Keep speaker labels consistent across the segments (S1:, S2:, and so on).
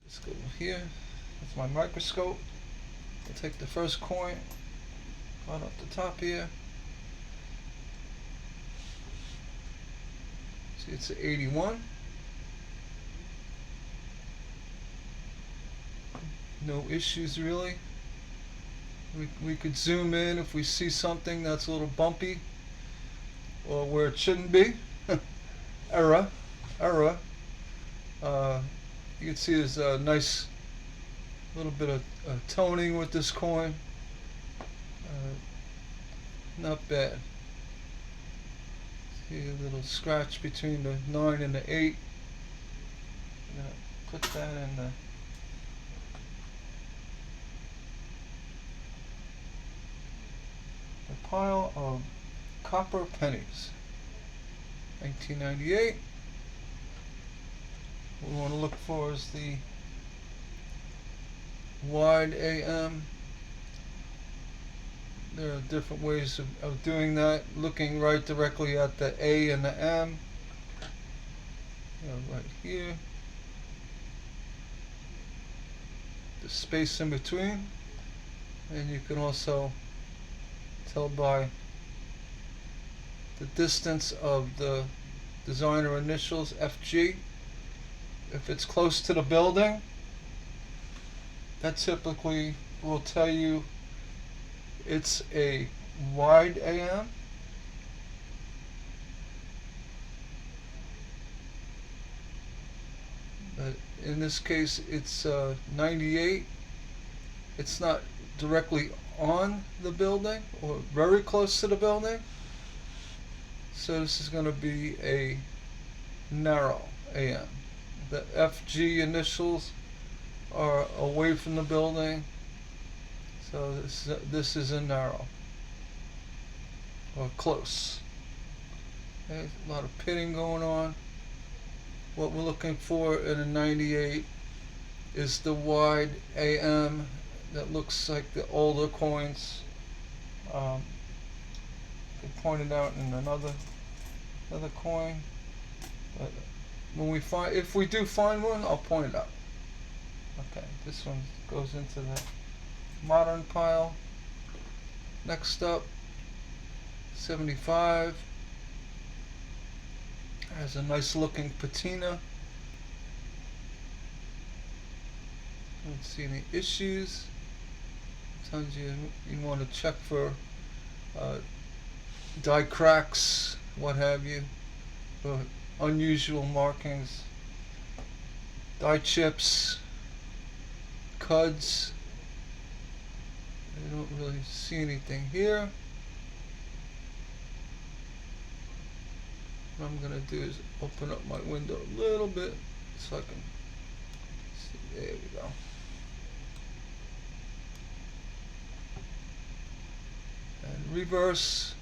S1: Let's go here. That's my microscope. I'll take the first coin right off the top here. See, it's an 81. No issues really. We could zoom in if we see something that's a little bumpy or where it shouldn't be. Error. You can see there's a nice little bit of toning with this coin. Not bad. See a little scratch between the 9 and the 8. I'm gonna put that in the pile of copper pennies. 1998. What we want to look for is the wide AM. There are different ways of doing that. Looking right directly at the A and the M. Right here. The space in between. And you can also tell by the distance of the designer initials, FG. If it's close to the building, that typically will tell you it's a wide AM. But in this case, it's 98. It's not directly on the building or very close to the building. So this is going to be a narrow AM. The FG initials are away from the building, so this is a narrow or close. Okay, a lot of pitting going on. What we're looking for in a 98 is the wide AM that looks like the older coins. They pointed out in another coin, but when we find, if we do find one, I'll point it out. Okay, this one goes into the modern pile. Next up, 75. Has a nice looking patina. Don't see any issues. Sometimes you want to check for die cracks, what have you, or unusual markings. Die chips, cuds. I don't really see anything here. What I'm going to do is open up my window a little bit so I can see. There we go. And reverse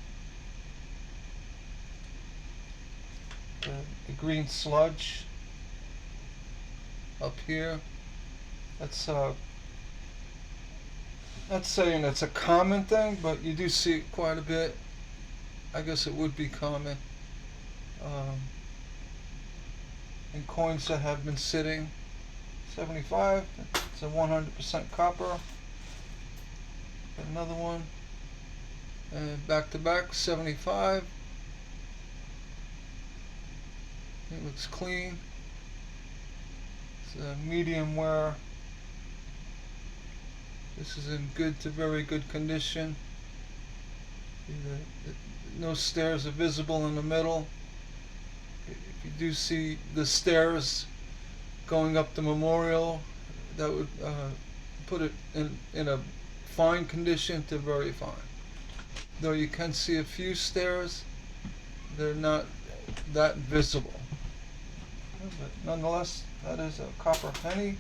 S1: the green sludge up here. That's not saying it's a common thing, but you do see it quite a bit. I guess it would be common in coins that have been sitting. 75, it's a 100% copper. Another one, and back to back, 75. It looks clean. It's a medium wear. This is in good to very good condition. No stairs are visible in the middle. If you do see the stairs going up the memorial, that would put it in a fine condition to very fine. Though you can see a few stairs, they're not that visible. But nonetheless, that is a copper penny.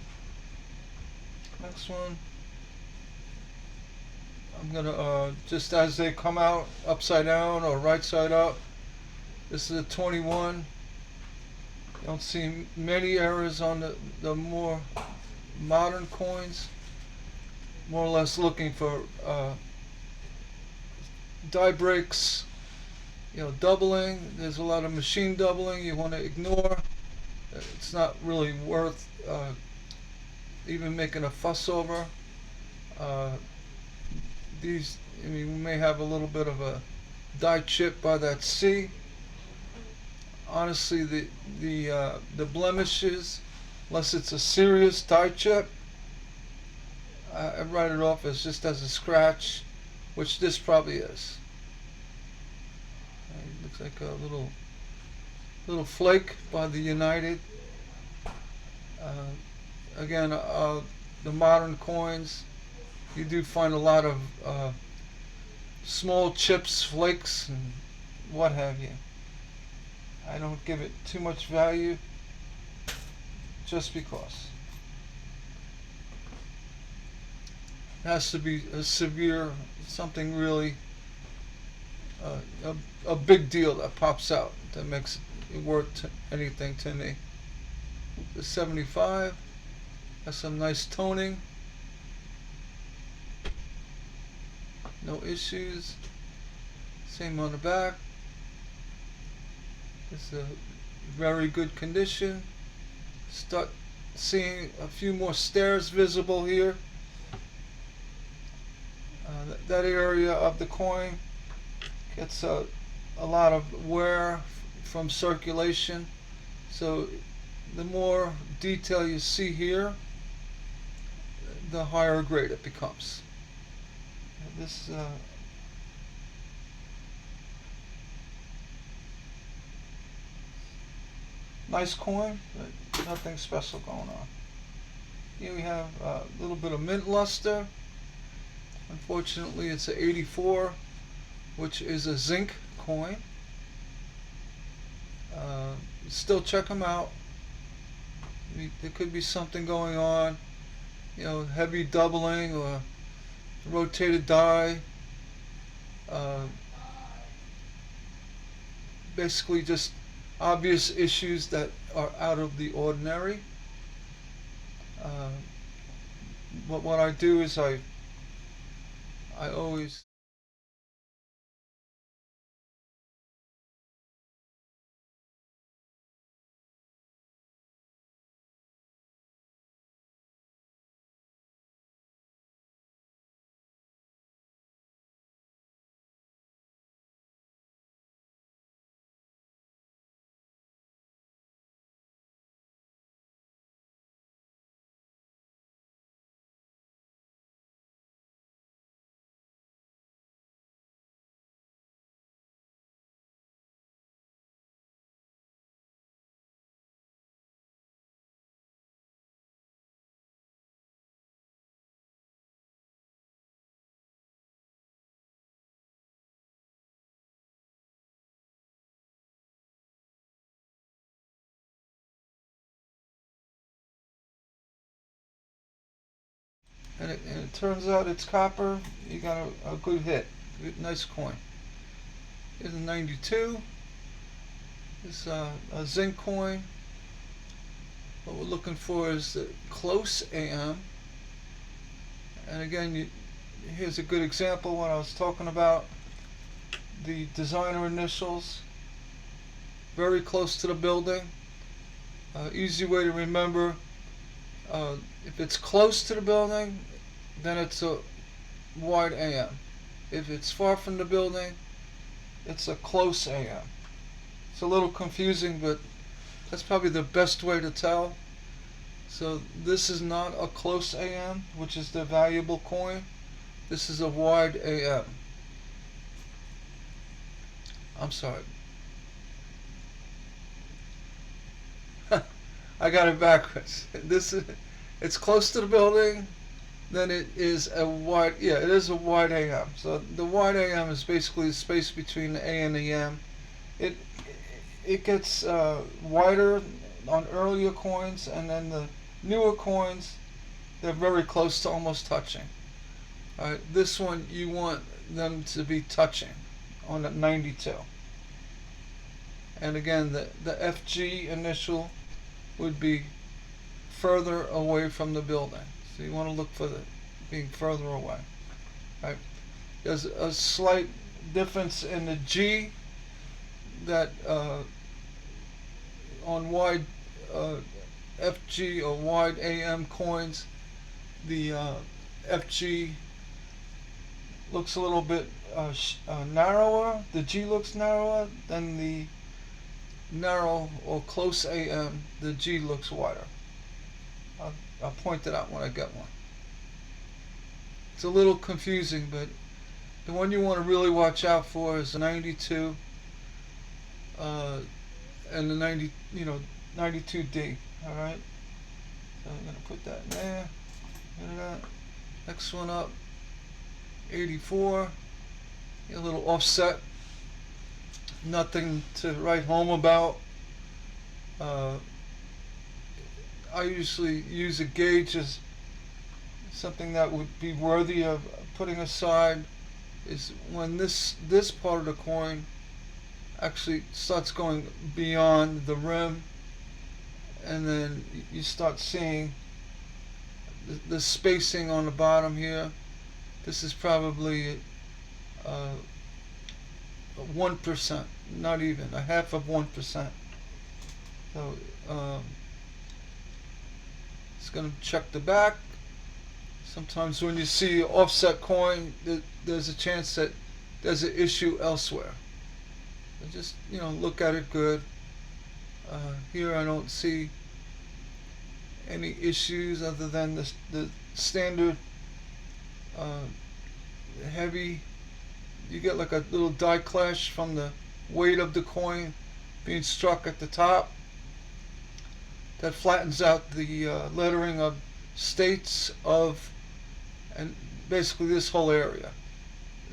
S1: Next one. I'm gonna just as they come out upside down or right side up. This is a 21. Don't see many errors on the more modern coins. More or less looking for die breaks, doubling. There's a lot of machine doubling you want to ignore. It's not really worth even making a fuss over. Uh, these, I mean, we may have a little bit of a die chip by that C. Honestly, the blemishes, unless it's a serious die chip, I write it off as just as a scratch, which this probably is. It looks like a little flake by the United. Again, the modern coins, you do find a lot of small chips, flakes, and what have you. I don't give it too much value just because. It has to be a severe, something really, a big deal that pops out that makes it worth anything to me. The 75 has some nice toning. No issues. Same on the back. It's a very good condition. Start seeing a few more stairs visible here. That area of the coin gets a lot of wear from circulation. So the more detail you see here, the higher grade it becomes. This nice coin, but nothing special going on. Here we have a little bit of mint luster. Unfortunately, it's an 84, which is a zinc coin. Still check them out. There could be something going on, heavy doubling or rotated die. Basically just obvious issues that are out of the ordinary. But what I do is I always and it turns out it's copper. You got a good hit, nice coin. Here's a 92. It's a zinc coin. What we're looking for is the close AM. And again, here's a good example of what I was talking about. The designer initials, very close to the building. Easy way to remember, if it's close to the building, then it's a wide AM. If it's far from the building, it's a close AM. It's a little confusing, but that's probably the best way to tell. So this is not a close AM, which is the valuable coin. This is a wide AM. I'm sorry. I got it backwards. It's close to the building, then it is a wide, it is a wide AM. So the wide AM is basically the space between the A and the M. It gets wider on earlier coins, and then the newer coins, they're very close to almost touching. Alright, this one you want them to be touching on the 92. And again, the FG initial would be further away from the building. So you want to look for being further away. Right? There's a slight difference in the G that on wide FG or wide AM coins, the FG looks a little bit narrower. The G looks narrower than the narrow or close AM. The G looks wider. I'll point it out when I get one. It's a little confusing, but the one you want to really watch out for is the 92 and the 92D. All right. So I'm gonna put that in there. Look at that. Next one up, 84. A little offset. Nothing to write home about. I usually use a gauge as something that would be worthy of putting aside. Is when this part of the coin actually starts going beyond the rim, and then you start seeing the spacing on the bottom here. This is probably 1%, not even a half of 1%. So it's going to check the back. Sometimes when you see offset coin, there's a chance that there's an issue elsewhere. So just look at it good. Here I don't see any issues other than the standard heavy. You get like a little die clash from the weight of the coin being struck at the top. That flattens out the lettering of states of, and basically this whole area.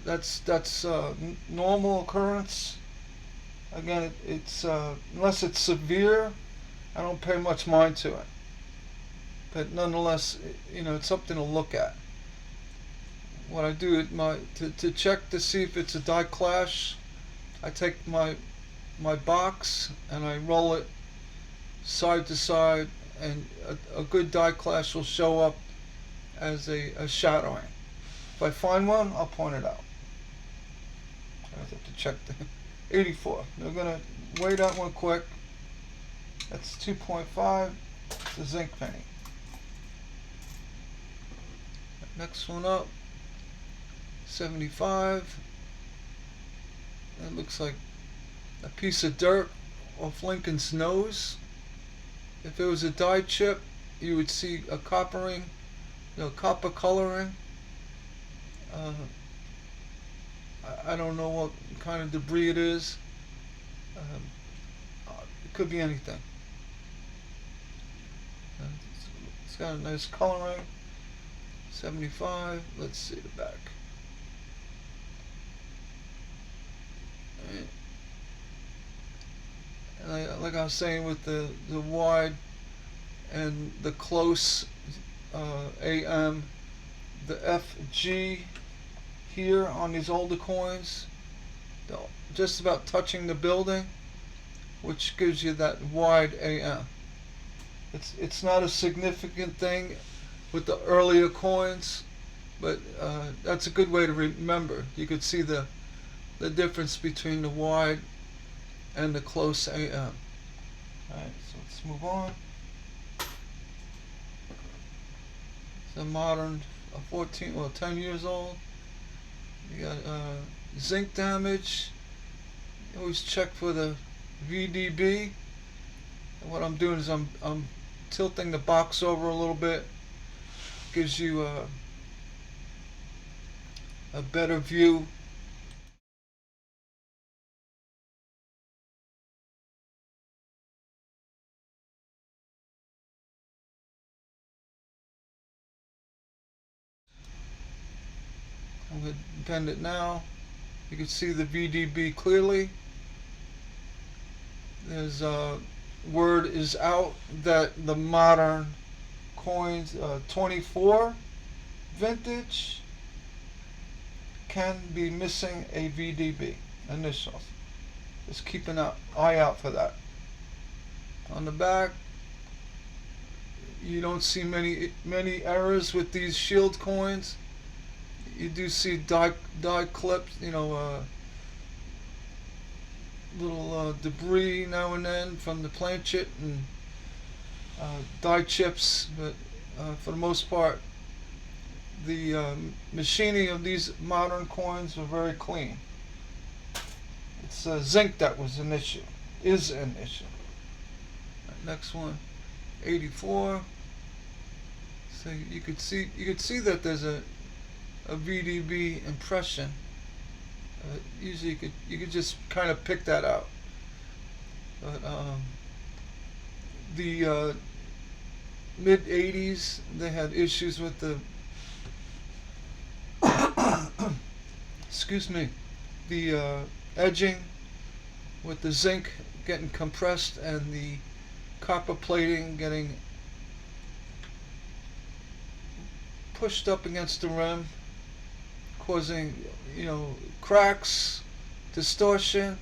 S1: That's normal occurrence. Again, it's unless it's severe, I don't pay much mind to it. But nonetheless, it's something to look at. What I do to check to see if it's a die clash, I take my box and I roll it side to side, and a good die clash will show up as a shadowing. If I find one, I'll point it out. I have to check the 84. We're gonna weigh that one quick. That's 2.5. It's a zinc penny. Next one up, 75. That looks like a piece of dirt off Lincoln's nose. If it was a die chip, you would see a coppering, copper coloring. I don't know what kind of debris it is. It could be anything. It's got a nice coloring. 75. Let's see the back. And like I was saying, with the wide and the close AM, the FG here on these older coins, just about touching the building, which gives you that wide AM. It's not a significant thing with the earlier coins, but that's a good way to remember. You could see the difference between the wide and the close AM. Alright, so let's move on. It's a modern 10 years old. You got zinc damage. You always check for the VDB. And what I'm doing is I'm tilting the box over a little bit. Gives you a better view. I'm going to bend it now. You can see the VDB clearly. There's word is out that the modern coins 24 vintage can be missing a VDB initials. Just keep an eye out for that. On the back, you don't see many errors with these shield coins. You do see die clips, little debris now and then from the planchet and die chips, but for the most part, the machining of these modern coins are very clean. It's zinc that was an issue, is an issue. Next one, 84. So you could see that there's a VDB impression. Usually you could just kind of pick that out. But the mid 80s, they had issues with the excuse me, the edging with the zinc getting compressed and the copper plating getting pushed up against the rim, causing, cracks, distortion.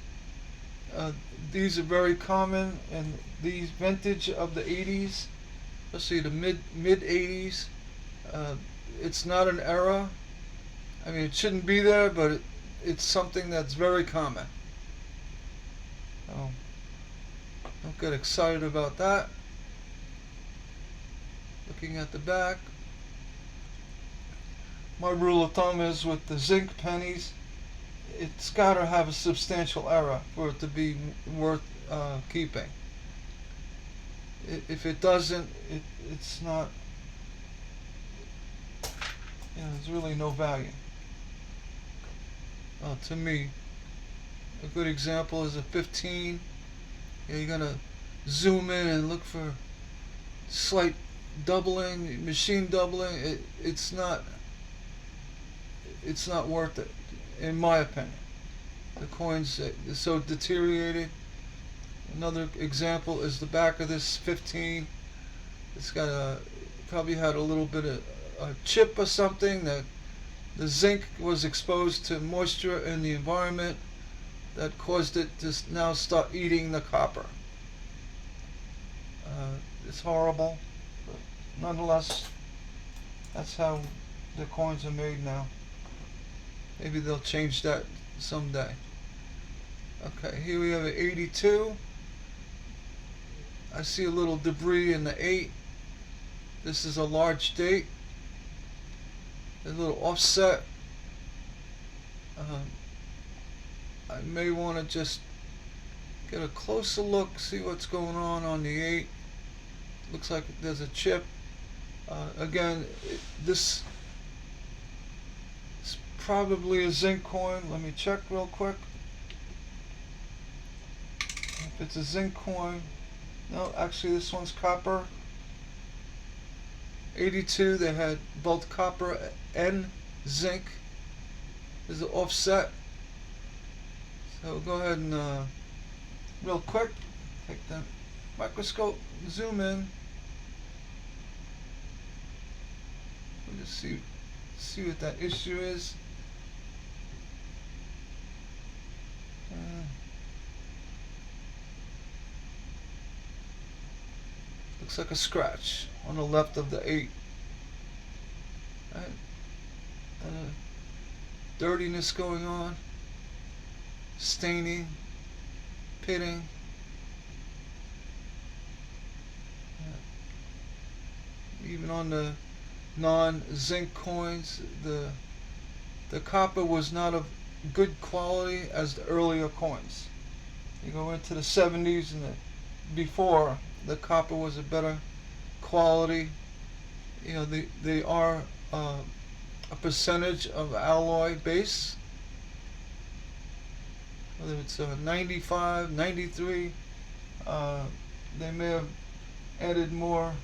S1: These are very common in the vintage of the 80s, especially the mid 80s. It's not an error. I mean, it shouldn't be there, but it's something that's very common. So don't get excited about that. Looking at the back, my rule of thumb is with the zinc pennies, it's got to have a substantial error for it to be worth keeping. If it doesn't, it's not, there's really no value. To me, a good example is a 15. You're going to zoom in and look for slight doubling, machine doubling. It's not worth it, in my opinion. The coins are so deteriorated. Another example is the back of this 15. It's got probably had a little bit of a chip or something, that the zinc was exposed to moisture in the environment that caused it to now start eating the copper. It's horrible, but nonetheless, that's how the coins are made now. Maybe they'll change that someday. Okay, here we have an 82. I see a little debris in the 8. This is a large date. There's a little offset. I may want to just get a closer look, see what's going on the 8. Looks like there's a chip. Again, this is probably a zinc coin. Let me check real quick. If it's a zinc coin, no, actually this one's copper. 82, they had both copper and zinc. There's an offset. So go ahead and real quick, take the microscope, zoom in. We'll just see what that issue is. Looks like a scratch on the left of the 8. Right. Dirtiness going on, staining, pitting. Even on the non-zinc coins, the copper was not of good quality as the earlier coins. You go into the 70s and before, the copper was a better quality. They are a percentage of alloy base, whether it's 95, 93, they may have added more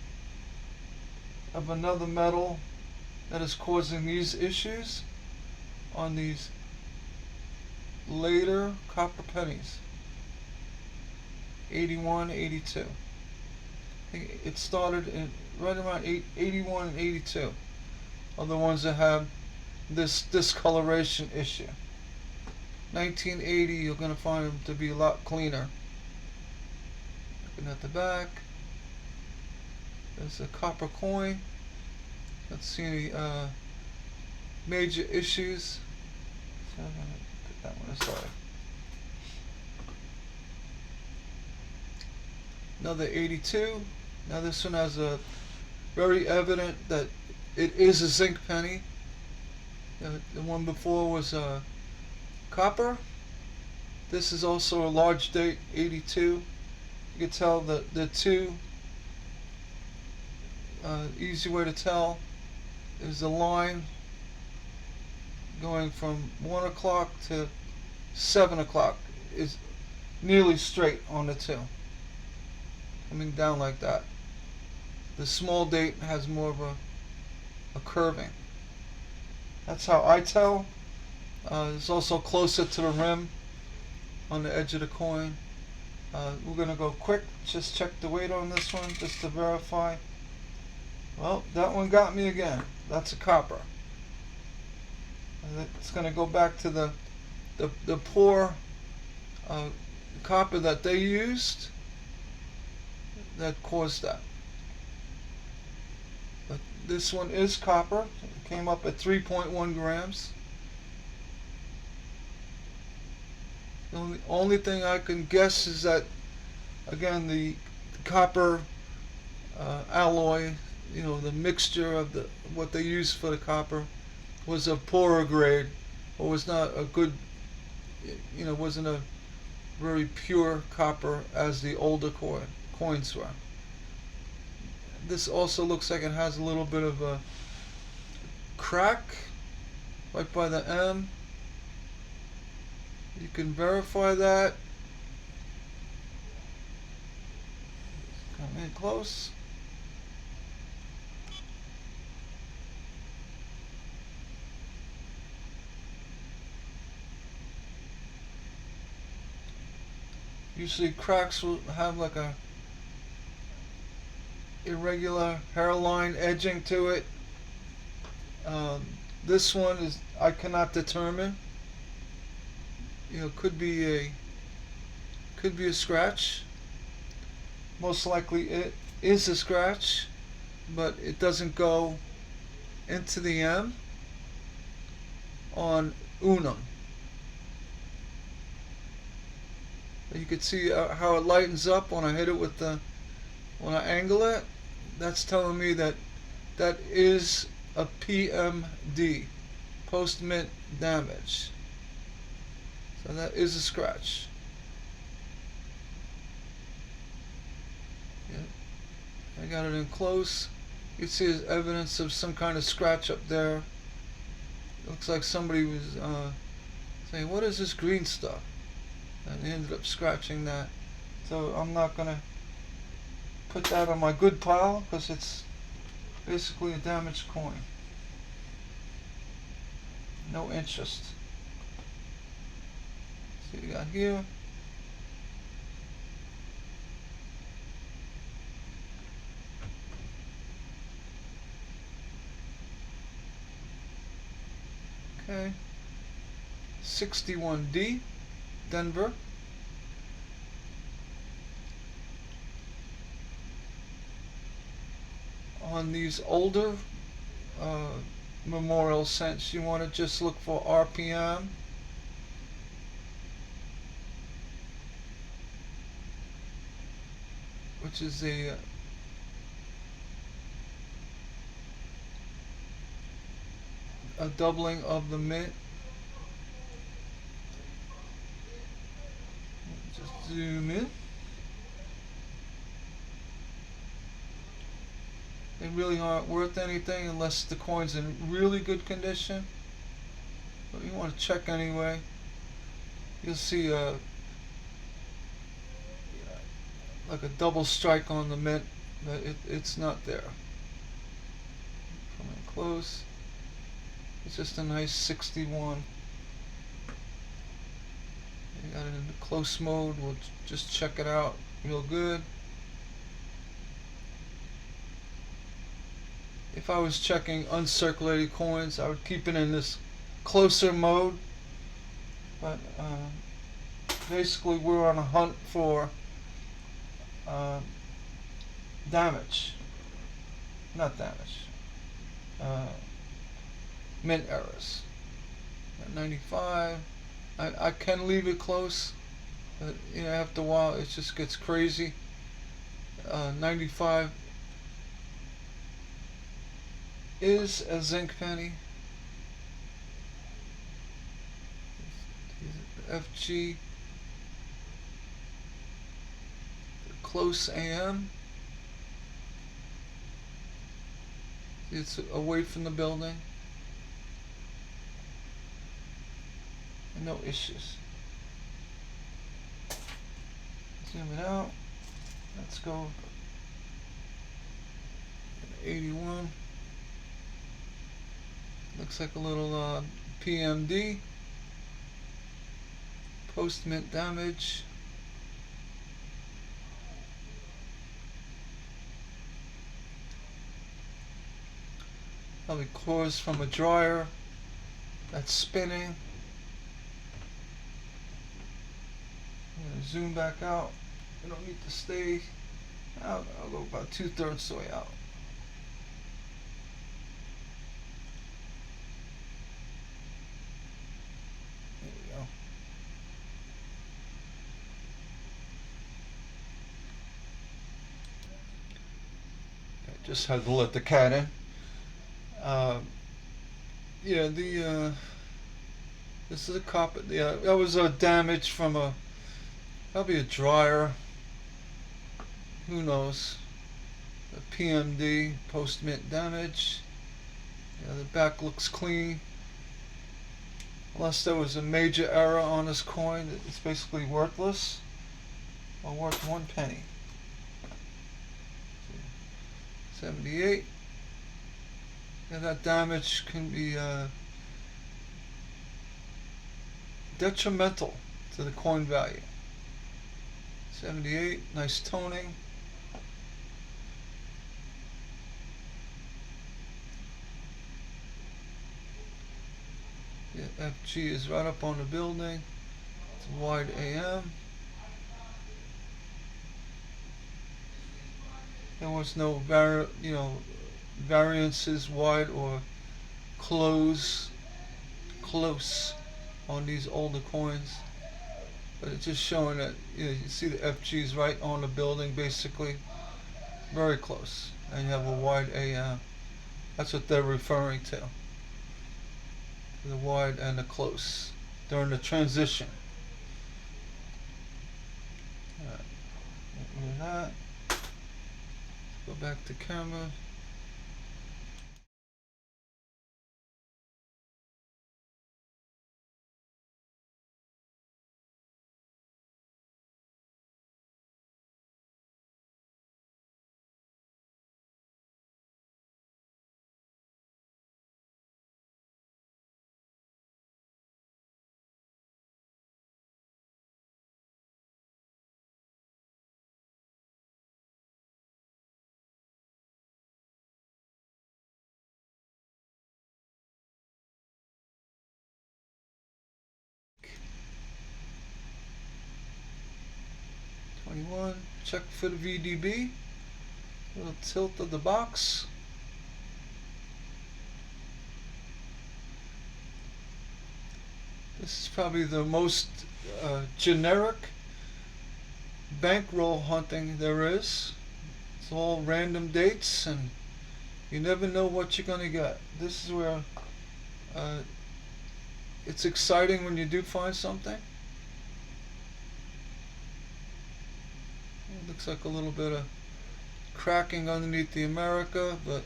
S1: of another metal that is causing these issues on these later copper pennies. 81, 82. I think it started in right around 81 and 82 are the ones that have this discoloration issue. 1980, you're going to find them to be a lot cleaner. Looking at the back, there's a copper coin. Let's see any major issues. So I'm going to put that one aside. Another 82. Now this one has a very evident that it is a zinc penny. The one before was copper. This is also a large date, 82. You can tell the two. Easy way to tell is the line going from 1 o'clock to 7 o'clock is nearly straight on the two, coming down like that. The small date has more of a curving. That's how I tell. It's also closer to the rim on the edge of the coin. We're going to go quick, just check the weight on this one just to verify. Well, that one got me again. That's a copper. And it's going to go back to the poor copper that they used that caused that. But this one is copper. It came up at 3.1 grams. The only thing I can guess is that, again, the copper alloy, the mixture of what they used for the copper was of poorer grade, or was not a good, wasn't a very pure copper as the older coins were. This also looks like it has a little bit of a crack right by the M. You can verify that. Come in close. Usually cracks will have like a irregular hairline edging to it. This one is, I cannot determine. Could be a scratch. Most likely it is a scratch, but it doesn't go into the M on unum. You can see how it lightens up when I hit it with when I angle it. That's telling me that is a PMD, post-mint damage. So that is a scratch. Yep. I got it in close. You can see there's evidence of some kind of scratch up there. Looks like somebody was saying, what is this green stuff? And they ended up scratching that. So I'm not going to put that on my good pile because it's basically a damaged coin. No interest. See what we got here. Okay. 61D, Denver. On these older memorial cents, you want to just look for RPM. Which is a doubling of the mint. Just zoom in. They really aren't worth anything unless the coin's in really good condition. But you want to check anyway. You'll see like a double strike on the mint, but it's not there. Come in close. It's just a nice 61. You got it in the close mode. We'll just check it out real good. If I was checking uncirculated coins, I would keep it in this closer mode. But basically, we're on a hunt for damage, not damage, mint errors. At 95, I can leave it close, but after a while it just gets crazy. 95, is a zinc penny. FG, close AM. It's away from the building. And no issues. Zoom it out. Let's go 81. Looks like a little PMD. Post mint damage. Probably cores from a dryer that's spinning. I'm going to zoom back out. I don't need to stay out. I'll go about 2/3 the way out. There we go. I just had to let the cat in. Yeah, this is a copper. Yeah, that was a damage from probably a dryer. Who knows? A PMD, post mint damage. Yeah, the back looks clean. Unless there was a major error on this coin, it's basically worthless. Or worth 1 penny. 78. And that damage can be detrimental to the coin value. 78, nice toning. Yeah, FG is right up on the building. It's a wide AM. There was no variances wide or close on these older coins, but it's just showing that you see the FG's right on the building, basically very close, and you have a wide AM. That's what they're referring to, the wide and the close during the transition. All right, get rid of that. Go back to camera. Check for the VDB. Little tilt of the box. This is probably the most generic bankroll hunting there is. It's all random dates, and you never know what you're going to get. This is where it's exciting when you do find something. It looks like a little bit of cracking underneath the America, but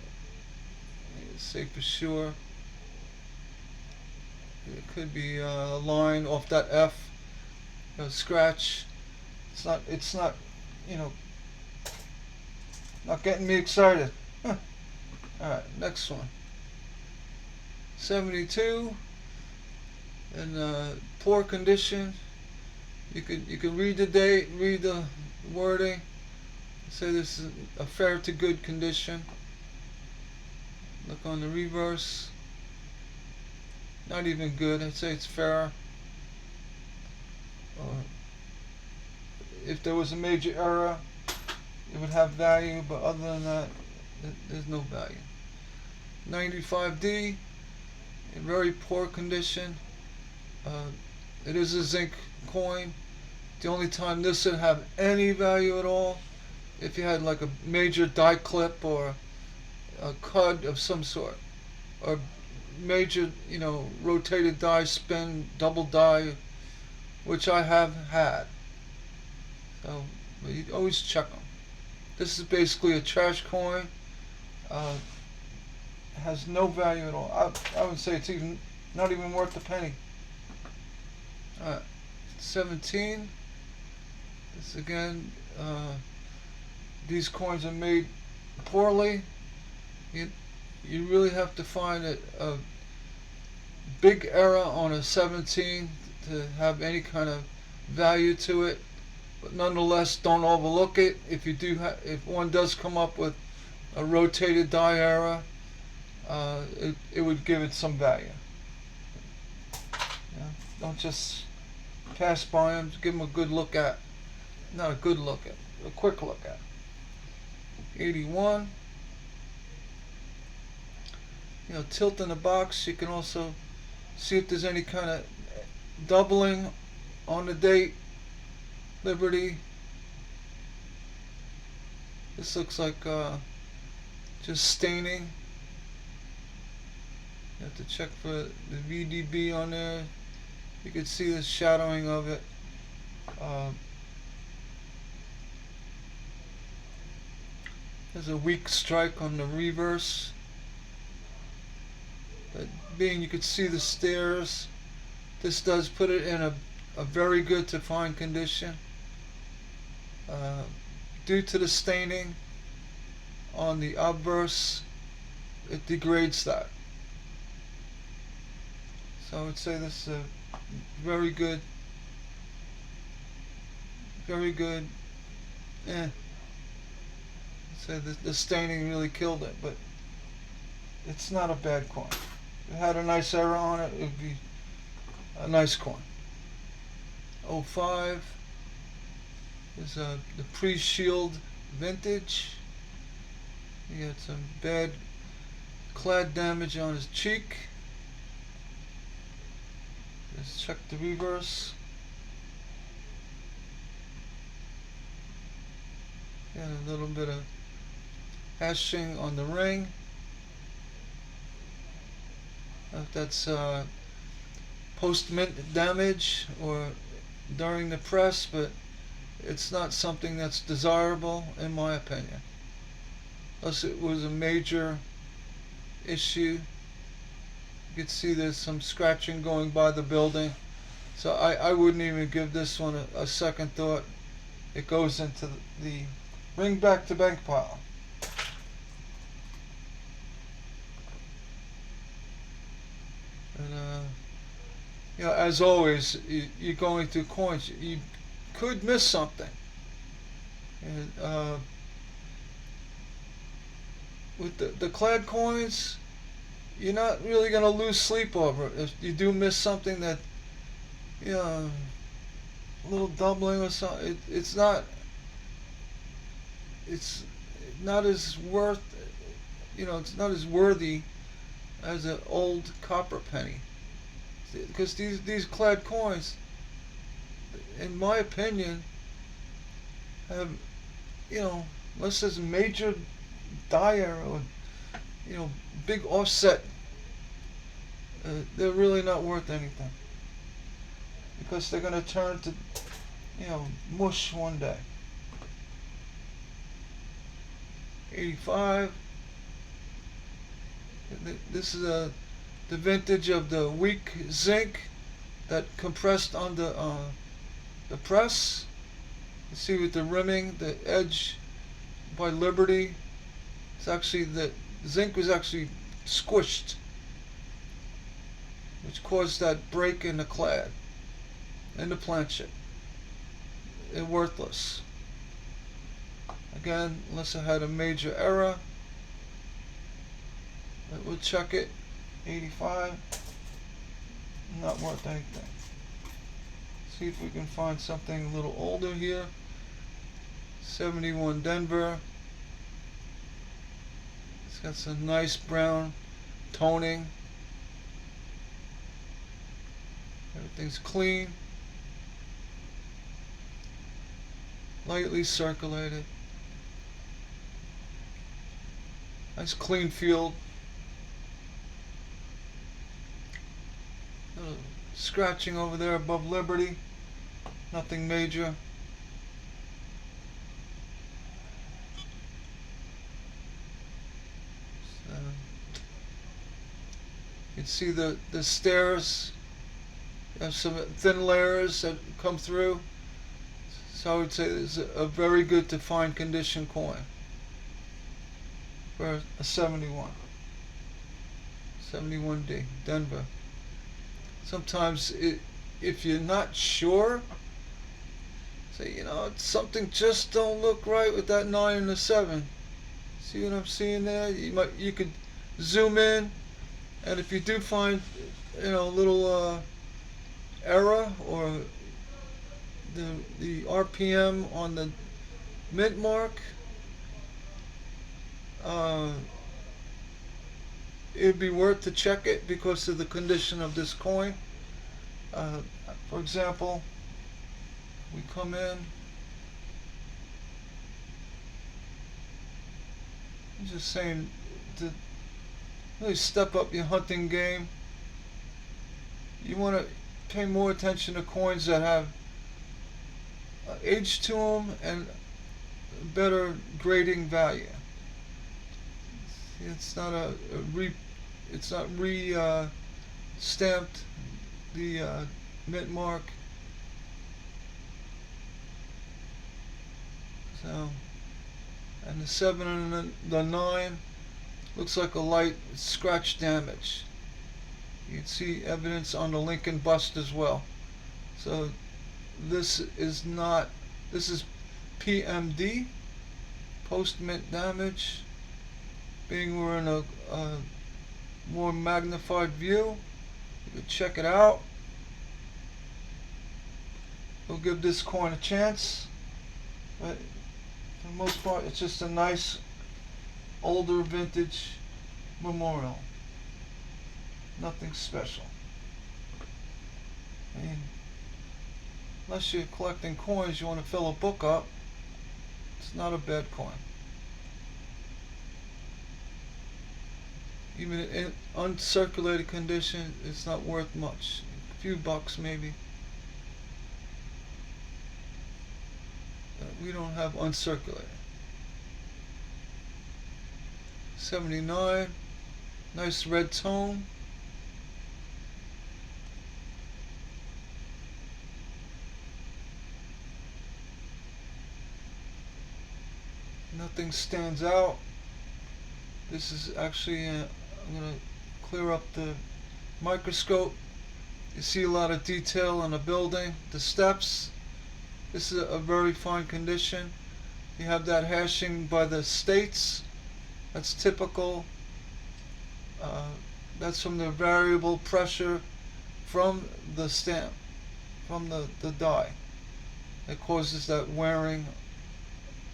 S1: say for sure it could be a line off that F, scratch. It's not, not getting me excited. Huh. All right, next one. 72 in poor condition. You could read the date, read the wording. Say this is a fair to good condition. Look on the reverse. Not even good. I'd say it's fair. If there was a major error, it would have value, but other than that, there's no value. 95D, in very poor condition. It is a zinc coin. The only time this would have any value at all, if you had like a major die clip or a cud of some sort, or major, rotated die spin, double die, which I have had. So you always check them. This is basically a trash coin. Uh, has no value at all. I would say it's even not even worth a penny. 17. This again. These coins are made poorly. You really have to find a big error on a 17 to have any kind of value to it. But nonetheless, don't overlook it. If you do, if one does come up with a rotated die error, it would give it some value. Don't just pass by them. Give them a good look at. Not a good look at, a quick look at. 81. Tilt in the box. You can also see if there's any kind of doubling on the date. Liberty. This looks like just staining. You have to check for the VDB on there. You can see the shadowing of it. There's a weak strike on the reverse. But being you could see the stairs, this does put it in a very good to fine condition. Due to the staining on the obverse, it degrades that. So I would say this is a very good, so the staining really killed it, but it's not a bad coin. If it had a nice error on it, it would be a nice coin. 05 is the pre-shield vintage. He had some bad clad damage on his cheek. Let's check the reverse. And a little bit of hashing on the ring. If that's post-mint damage or during the press, but it's not something that's desirable in my opinion. Unless it was a major issue. You can see there's some scratching going by the building. So I wouldn't even give this one a second thought. It goes into the ring back to bank pile. And as always, you're going through coins. You could miss something. And with the clad coins, you're not really going to lose sleep over it. If you do miss something that, a little doubling or something, it's not as it's not as worthy as an old copper penny. Because these clad coins, in my opinion, have, unless there's a major die error or, big offset, they're really not worth anything. Because they're going to turn to, mush one day. 85. This is the vintage of the weak zinc that compressed on the press. You see with the rimming, the edge by Liberty, it's actually the zinc was actually squished, which caused that break in the clad, in the planchet. It's worthless. Again, unless it had a major error. But we'll check it. 85. Not worth anything. See if we can find something a little older here. 71 Denver. It's got some nice brown toning. Everything's clean. Lightly circulated. Nice clean field. Scratching over there above Liberty. Nothing major. So, you can see the stairs. You have some thin layers that come through. So I would say this is a very good to fine condition coin for a 71D, Denver. Sometimes if you're not sure, say, you know, something just don't look right with that 9 and the 7. See what I'm seeing there? You could zoom in, and if you do find, you know, a little error or the RPM on the mint mark, it'd be worth to check it because of the condition of this coin. For example, we come in, I'm just saying to really step up your hunting game. You want to pay more attention to coins that have age to them and better grading value. It's not it's not stamped the mint mark. So, and the 7 and the 9 looks like a light scratch damage. You can see evidence on the Lincoln bust as well. So this is PMD, post mint damage. Being we're in a more magnified view, you can check it out. We'll give this coin a chance, but for the most part it's just a nice older vintage memorial. Nothing special. I mean, unless you're collecting coins, you want to fill a book up, it's not a bad coin. Even in uncirculated condition, it's not worth much. A few bucks maybe. We don't have uncirculated. 79, nice red tone. Nothing stands out. This is actually, I'm going to clear up the microscope. You see a lot of detail on the building, the steps. This is a very fine condition. You have that hashing by the states. That's typical. That's from the variable pressure from the stamp, from the die. It causes that wearing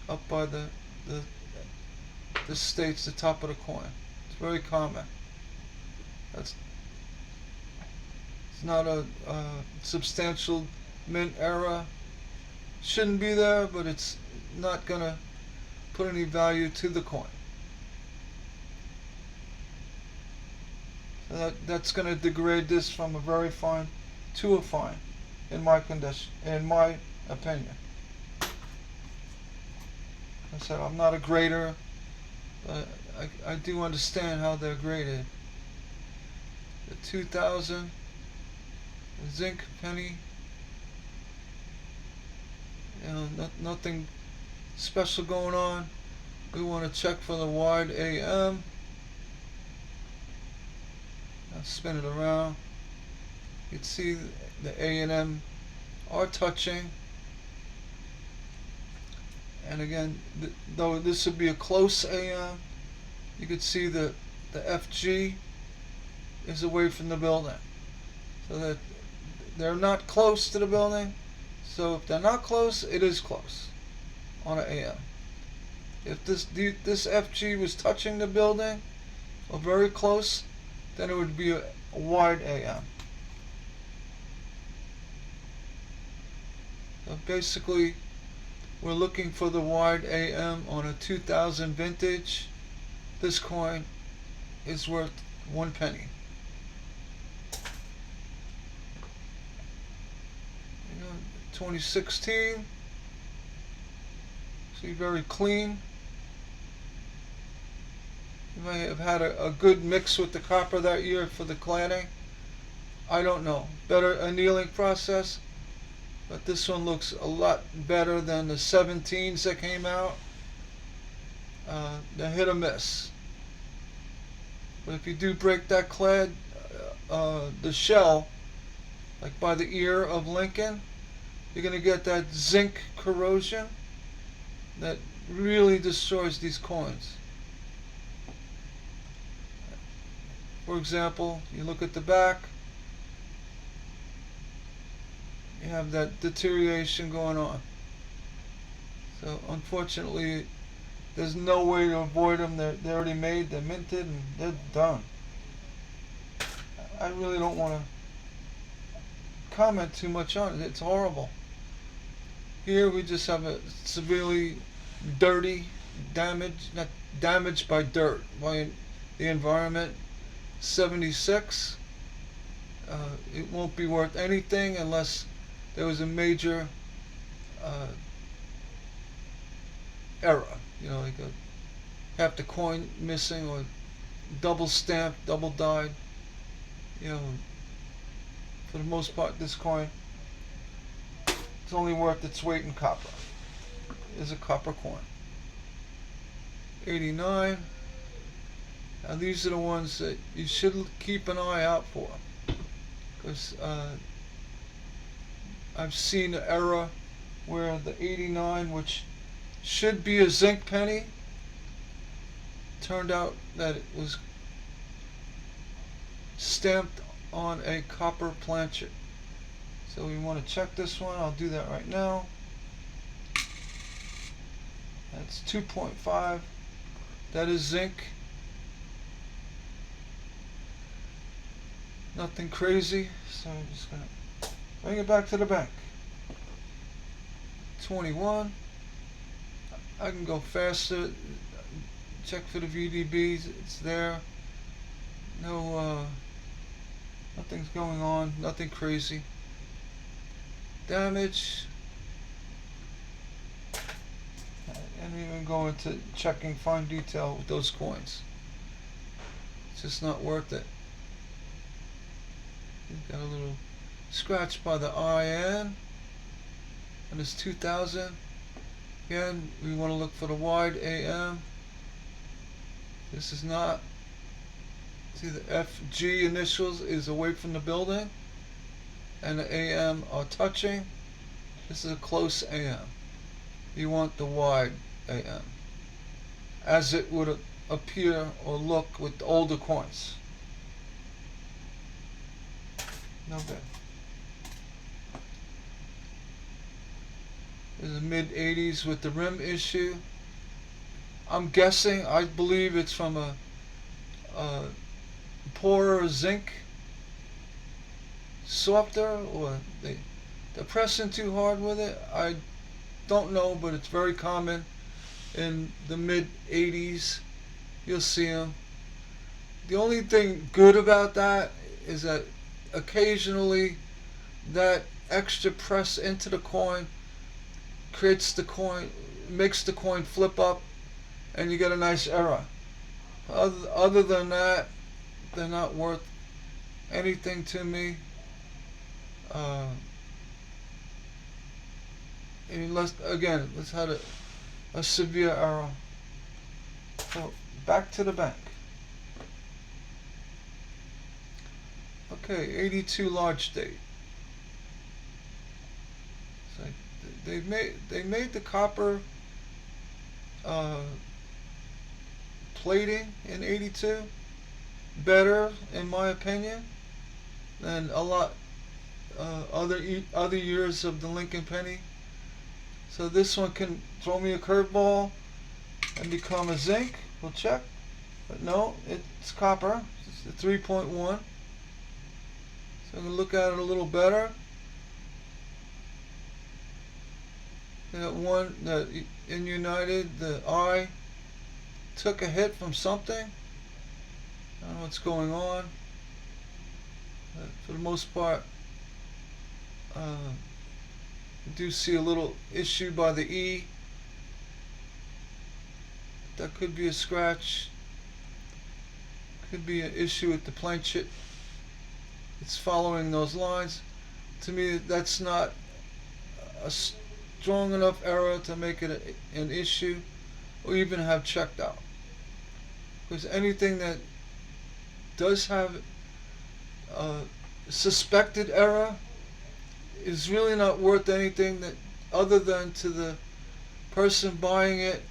S1: up by the states, the top of the coin. It's very common. It's not a substantial mint error. Shouldn't be there, but it's not gonna put any value to the coin. So that's gonna degrade this from a very fine to a fine, in my opinion. I said I'm not a grader, but I do understand how they're graded. The 2000 zinc penny. You know, nothing special going on. We want to check for the wide AM. Now spin it around. You can see the A and M are touching. And again, though this would be a close AM, you could see the FG is away from the building. So that they're not close to the building. So if they're not close, it is close on an AM. If this FG was touching the building or very close, then it would be a wide AM. So basically, we're looking for the wide AM on a 2000 vintage this coin is worth 1 penny. 2016. See, very clean. You may have had a good mix with the copper that year for the cladding. I don't know. Better annealing process. But this one looks a lot better than the 17s that came out. They're hit or miss. But if you do break that clad, the shell, like by the ear of Lincoln, you're going to get that zinc corrosion that really destroys these coins. For example, you look at the back, you have that deterioration going on. So unfortunately, there's no way to avoid them. They're already made, they're minted, and they're done. I really don't want to comment too much on it. It's horrible. Here we just have a severely dirty, not damaged by dirt, by the environment. 76. It won't be worth anything unless there was a major error. You know, like half the coin missing, or double stamped, double dyed. You know, for the most part, this coin, it's only worth its weight in copper. It is a copper coin. 89. Now these are the ones that you should keep an eye out for, because I've seen an error where the 89, which should be a zinc penny, turned out that it was stamped on a copper planchet. So we want to check this one. I'll do that right now. That's 2.5. That is zinc. Nothing crazy. So I'm just going to bring it back to the bank. 21. I can go faster. Check for the VDBs. It's there. No, nothing's going on. Nothing crazy. Damage. And even go into checking fine detail with those coins. It's just not worth it. You've got a little scratch by the IN. And it's 2000. Again, we want to look for the wide AM. This is not. See, the FG initials is away from the building, and the AM are touching. This is a close AM. You want the wide AM, as it would appear or look with the older coins. No good. There's a mid-80s with the rim issue. I'm guessing, I believe it's from a poorer zinc softer, or they're pressing too hard with it. I don't know, but it's very common in the mid-80s. You'll see them. The only thing good about that is that occasionally that extra press into the coin creates the coin, makes the coin flip up, and you get a nice error. Other than that, they're not worth anything to me. Unless, again, let's have a severe error. So back to the bank. Okay, 82 large date. So they made the copper plating in 82 better, in my opinion, than a lot other years of the Lincoln penny. So this one can throw me a curveball and become a zinc. We'll check, but no, it's copper. It's a 3.1. So I'm gonna look at it a little better. That one, that in United, the I took a hit from something. I don't know what's going on. But for the most part, I do see a little issue by the E. That could be a scratch. Could be an issue with the planchet. It's following those lines. To me, that's not a strong enough error to make it an issue or even have checked out. Because anything that does have a suspected error is really not worth anything that other than to the person buying it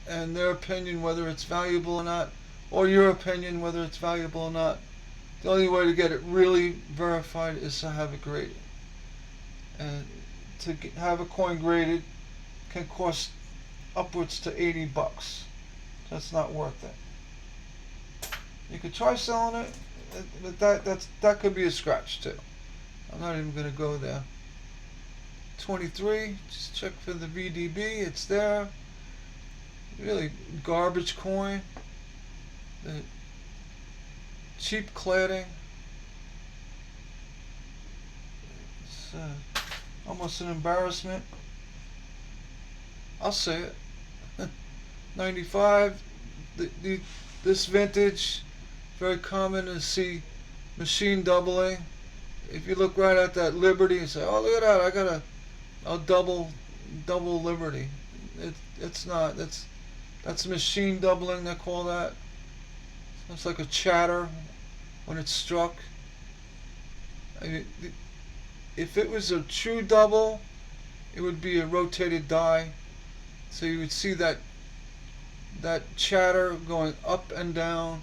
S1: and their opinion whether it's valuable or not, or your opinion whether it's valuable or not. The only way to get it really verified is to have it graded. And to have a coin graded can cost upwards to $80. That's not worth it. You could try selling it, but that could be a scratch too. I'm not even going to go there. 23, just check for the VDB, it's there. Really garbage coin. The cheap cladding. It's almost an embarrassment. I'll say it. 95. This vintage, very common to see machine doubling. If you look right at that Liberty and say, "Oh, look at that! I got a double Liberty." It's not. That's machine doubling. They call that. It's like a chatter when it's struck. I mean, if it was a true double, it would be a rotated die. So you would see that chatter going up and down,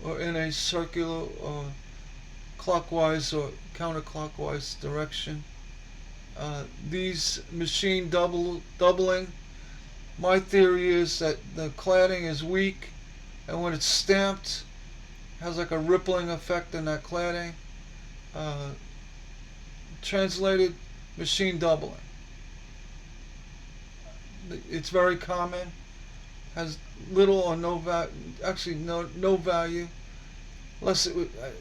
S1: or in a circular or clockwise or counterclockwise direction. These machine doubling, my theory is that the cladding is weak, and when it's stamped, it has like a rippling effect in that cladding. Translated, machine doubling. It's very common. Has little or no value. Actually, no value. Unless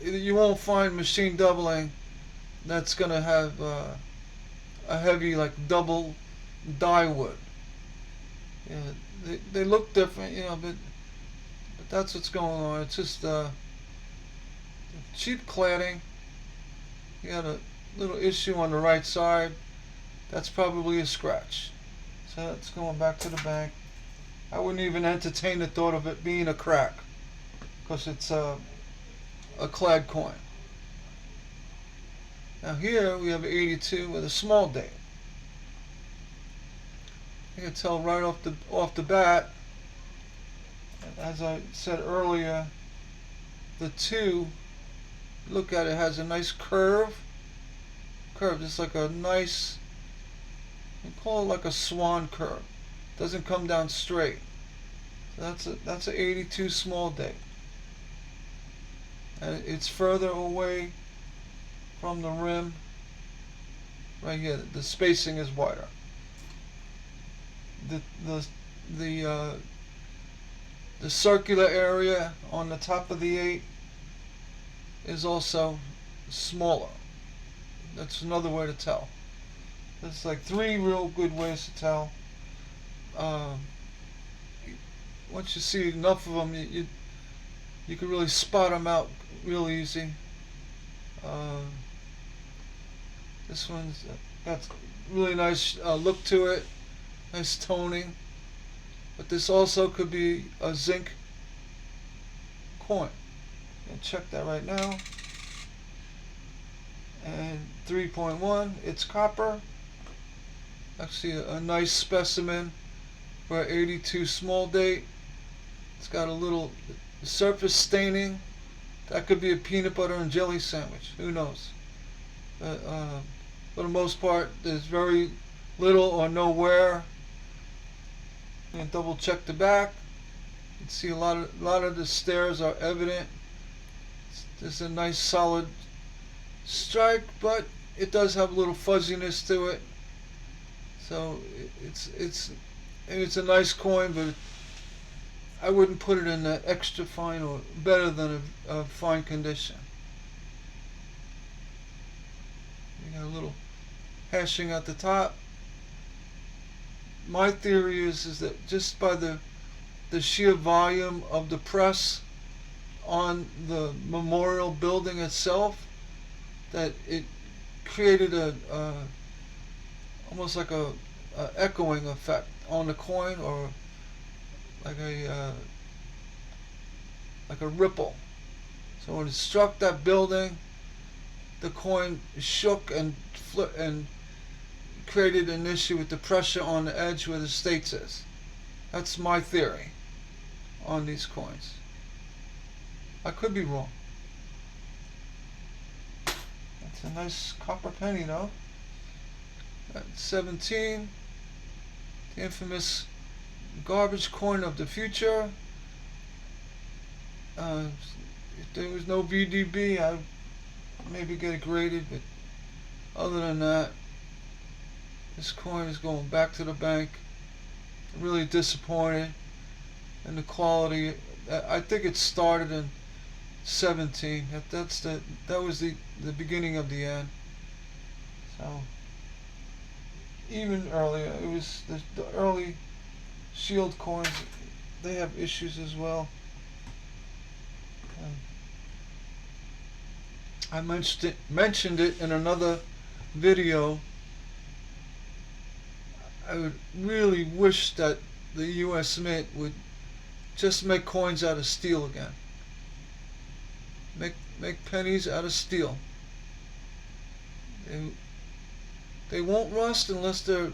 S1: you won't find machine doubling that's going to have a heavy like double die wood. Yeah, they look different, but that's what's going on. It's just cheap cladding. You got a little issue on the right side. That's probably a scratch. So that's going back to the bank. I wouldn't even entertain the thought of it being a crack, because it's a clad coin. Now here we have 82 with a small date. You can tell right off the bat, as I said earlier, the 2, look at it, has a nice curve, just like a nice, you call it like a swan curve. Doesn't come down straight. So that's a 82 small date. And it's further away from the rim. Right here, the spacing is wider. The circular area on the top of the 8 is also smaller. That's another way to tell. There's like 3 real good ways to tell. Once you see enough of them, you can really spot them out real easy. This one's got really nice look to it, nice toning. But this also could be a zinc coin. Check that right now. And 3.1, it's copper. Actually a nice specimen for 82 small date. It's got a little surface staining. That could be a peanut butter and jelly sandwich. Who knows? But for the most part, there's very little or no wear. And double check the back. You can see a lot of the stairs are evident. There's a nice solid strike, but it does have a little fuzziness to it. So it's a nice coin, but I wouldn't put it in the extra fine or better than a fine condition. You got a little hashing at the top. My theory is that just by the sheer volume of the press on the memorial building itself, that it created almost like a echoing effect on the coin, or like a ripple. So when it struck that building, the coin shook and created an issue with the pressure on the edge where the States is. That's my theory on these coins. I could be wrong. That's a nice copper penny though. At 17, the infamous garbage coin of the future. If there was no VDB, I'd maybe get it graded, but other than that, this coin is going back to the bank. I'm really disappointed in the quality. I think it started in 17. That was the beginning of the end. So even earlier, it was the early shield coins. They have issues as well. I mentioned it in another video. I would really wish that the U.S. Mint would just make coins out of steel again. Make pennies out of steel. They won't rust unless they're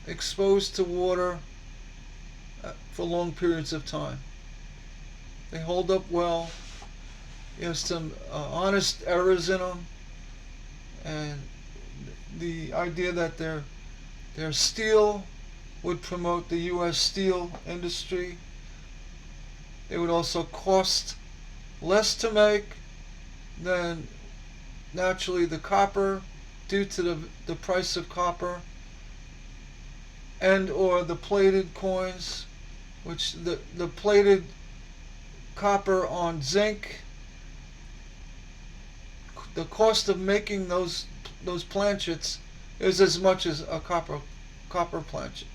S1: exposed to water for long periods of time. They hold up well. You have some honest errors in them, and the idea that they're steel would promote the U.S. steel industry. It would also cost less to make than naturally the copper, due to the price of copper, and or the plated coins, which the plated copper on zinc, the cost of making those planchets is as much as a copper planchet.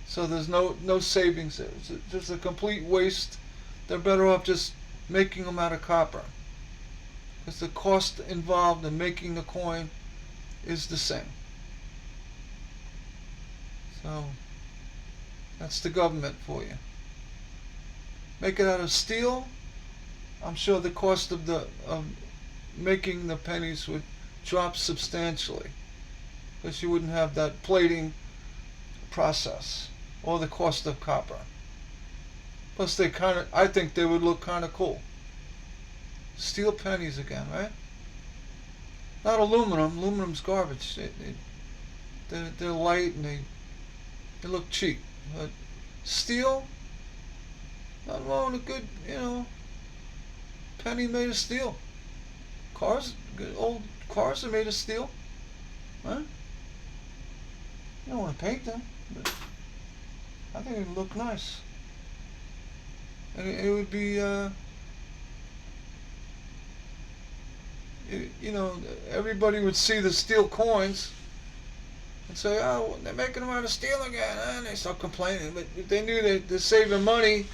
S1: So there's no savings there. It's just a complete waste. They're better off just making them out of copper, because the cost involved in making the coin is the same. So that's the government for you. Make it out of steel. I'm sure the cost of making the pennies would drop substantially, because you wouldn't have that plating process or the cost of copper. Plus, I think they would look kind of cool. Steel pennies again, right? Not aluminum. Aluminum's garbage. They're light and they look cheap. But steel, not wrong with a good, penny made of steel. Old cars are made of steel, right? You don't want to paint them, but I think it would look nice. And it would be, everybody would see the steel coins and say, oh, they're making them out of steel again, and they start complaining. But if they knew they're saving money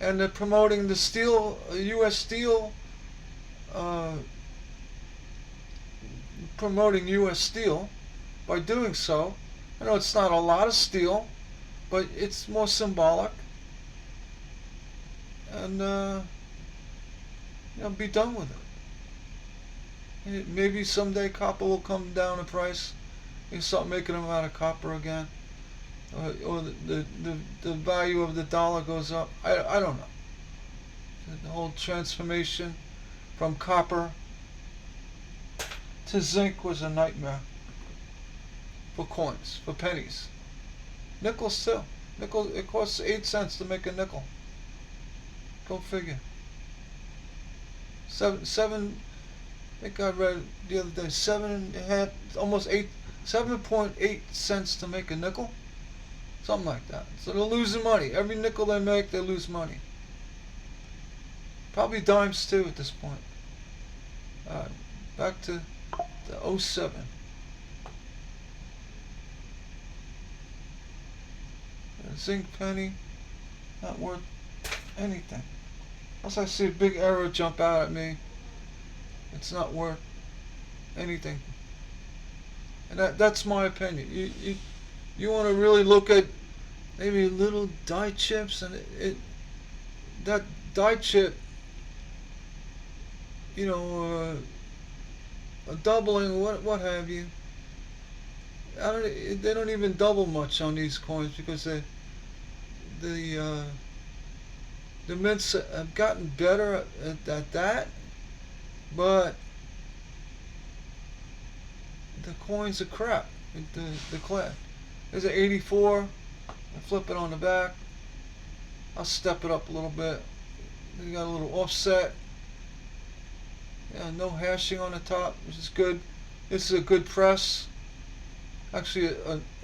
S1: and they're promoting the steel, U.S. steel, promoting U.S. steel by doing so. I know it's not a lot of steel, but it's more symbolic. And be done with it. Maybe someday copper will come down in price. You start making them out of copper again, or the value of the dollar goes up. I don't know. The whole transformation from copper to zinc was a nightmare for coins, for pennies. Nickels too. Nickel, it costs 8 cents to make a nickel. Go figure. Seven. I think I read the other day, 7.5, almost 8, 7.8 cents to make a nickel. something like that. So they're losing money. Every nickel they make, they lose money. Probably dimes too at this point. Alright, back to the '07. The zinc penny, not worth anything. Unless I see a big error jump out at me, it's not worth anything. And that's my opinion. You want to really look at maybe little die chips, and that die chip, you know, a doubling, what have you. They don't even double much on these coins because the mints have gotten better at that, but the coins are crap. The class. There's an 84. I flip it on the back. I'll step it up a little bit. You got a little offset. Yeah, no hashing on the top, which is good. This is a good press. Actually,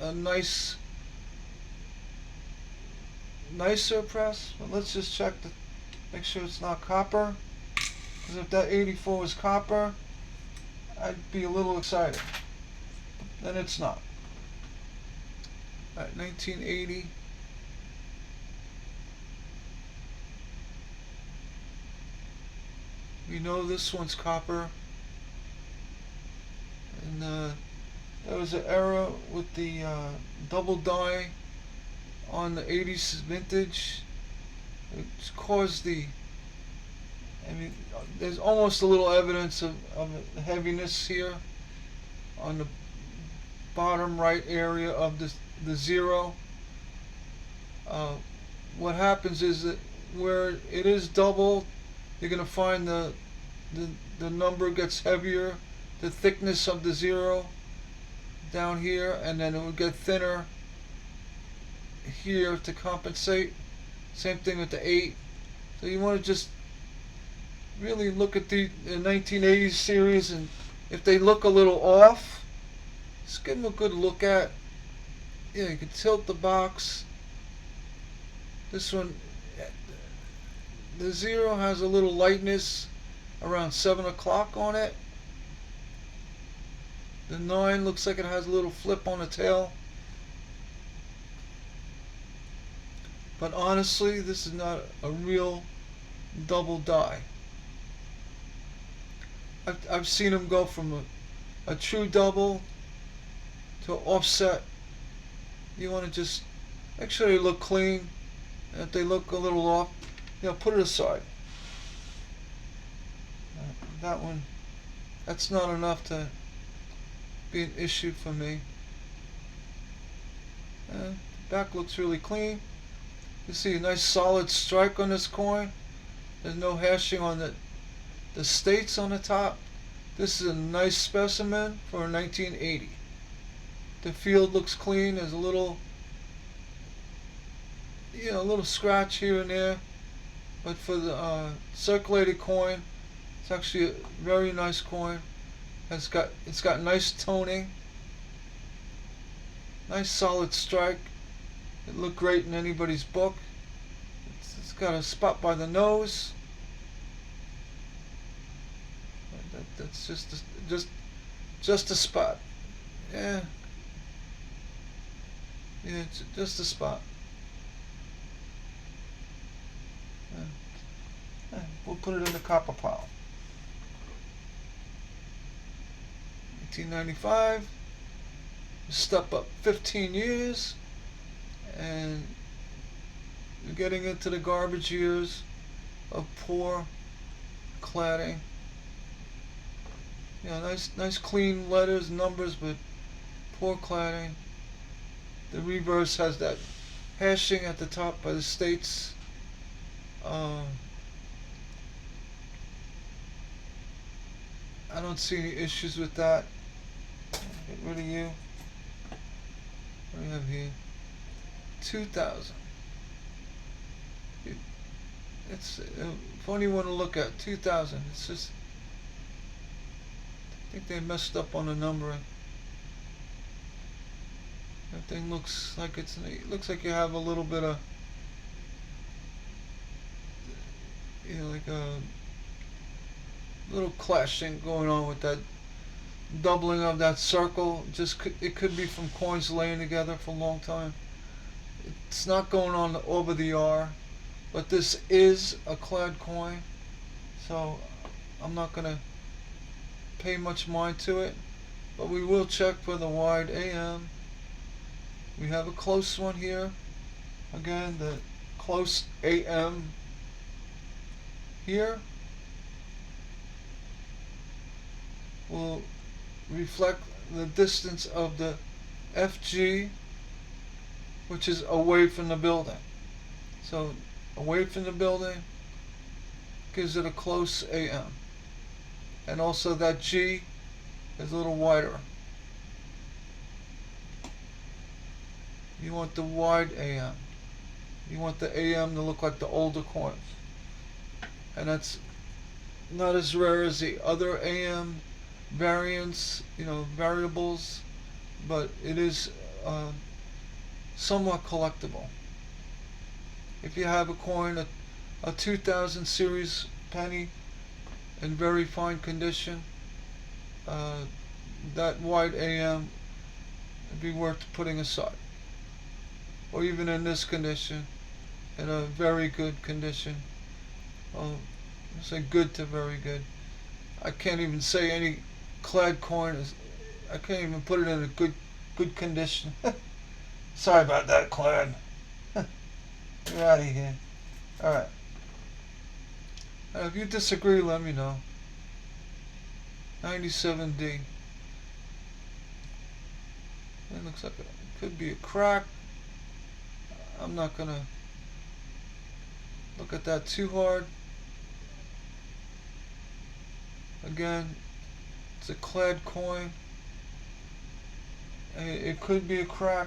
S1: a nicer press. But let's just check to make sure it's not copper. Because if that 84 was copper, I'd be a little excited. Then it's not. Alright, 1980. We know this one's copper. And there was an error with the double die on the 80s vintage. It caused there's almost a little evidence of heaviness here on the bottom right area of the zero. What happens is that where it is double, you're going to find the number gets heavier, the thickness of the zero down here, and then it will get thinner here to compensate. Same thing with the 8. So you want to just really look at the 1980s series, and if they look a little off, just give them a good look at. Yeah, you can tilt the box. This one, the 0 has a little lightness around 7 o'clock on it. The 9 looks like it has a little flip on the tail. But honestly, this is not a real double die. I've seen them go from a true double to offset. You want to just make sure they look clean. And if they look a little off, put it aside. That one, that's not enough to be an issue for me. The back looks really clean. You see a nice solid strike on this coin. There's no hashing on the states on the top. This is a nice specimen for a 1980. The field looks clean. There's a little scratch here and there, but for the circulated coin, it's actually a very nice coin. It's got nice toning, nice solid strike. It looked great in anybody's book. It's got a spot by the nose. That's just a spot. Yeah, it's just a spot. We'll put it in the copper pile. 1895. Step up 15 years, and we're getting into the garbage years of poor cladding. Nice clean letters, numbers, but poor cladding. The reverse has that hashing at the top by the states. I don't see any issues with that. Get rid of you. What do we have here? 2000. It's a funny one to look at. 2000. It's just, I think they messed up on the numbering. Everything looks like it looks like you have a little bit of, like a little clashing going on with that doubling of that circle. It could be from coins laying together for a long time. It's not going on over the R, but this is a clad coin, so I'm not gonna pay much mind to it. But we will check for the wide AM. We have a close one here. Again, the close AM here will reflect the distance of the FG, which is away from the building. So away from the building gives it a close AM. And also that G is a little wider. You want the wide AM. You want the AM to look like the older coins. And that's not as rare as the other AM variants, variables, but it is somewhat collectible. If you have a coin, a 2000 series penny in very fine condition, that wide AM would be worth putting aside. Or even in this condition, in a very good condition. Well, I say good to very good. I can't even say any clad coin is. I can't even put it in a good condition. Sorry about that, clad. You're out of here. All right. If you disagree, let me know. 97D. It looks like it could be a crack. I'm not gonna look at that too hard. Again, it's a clad coin. It could be a crack.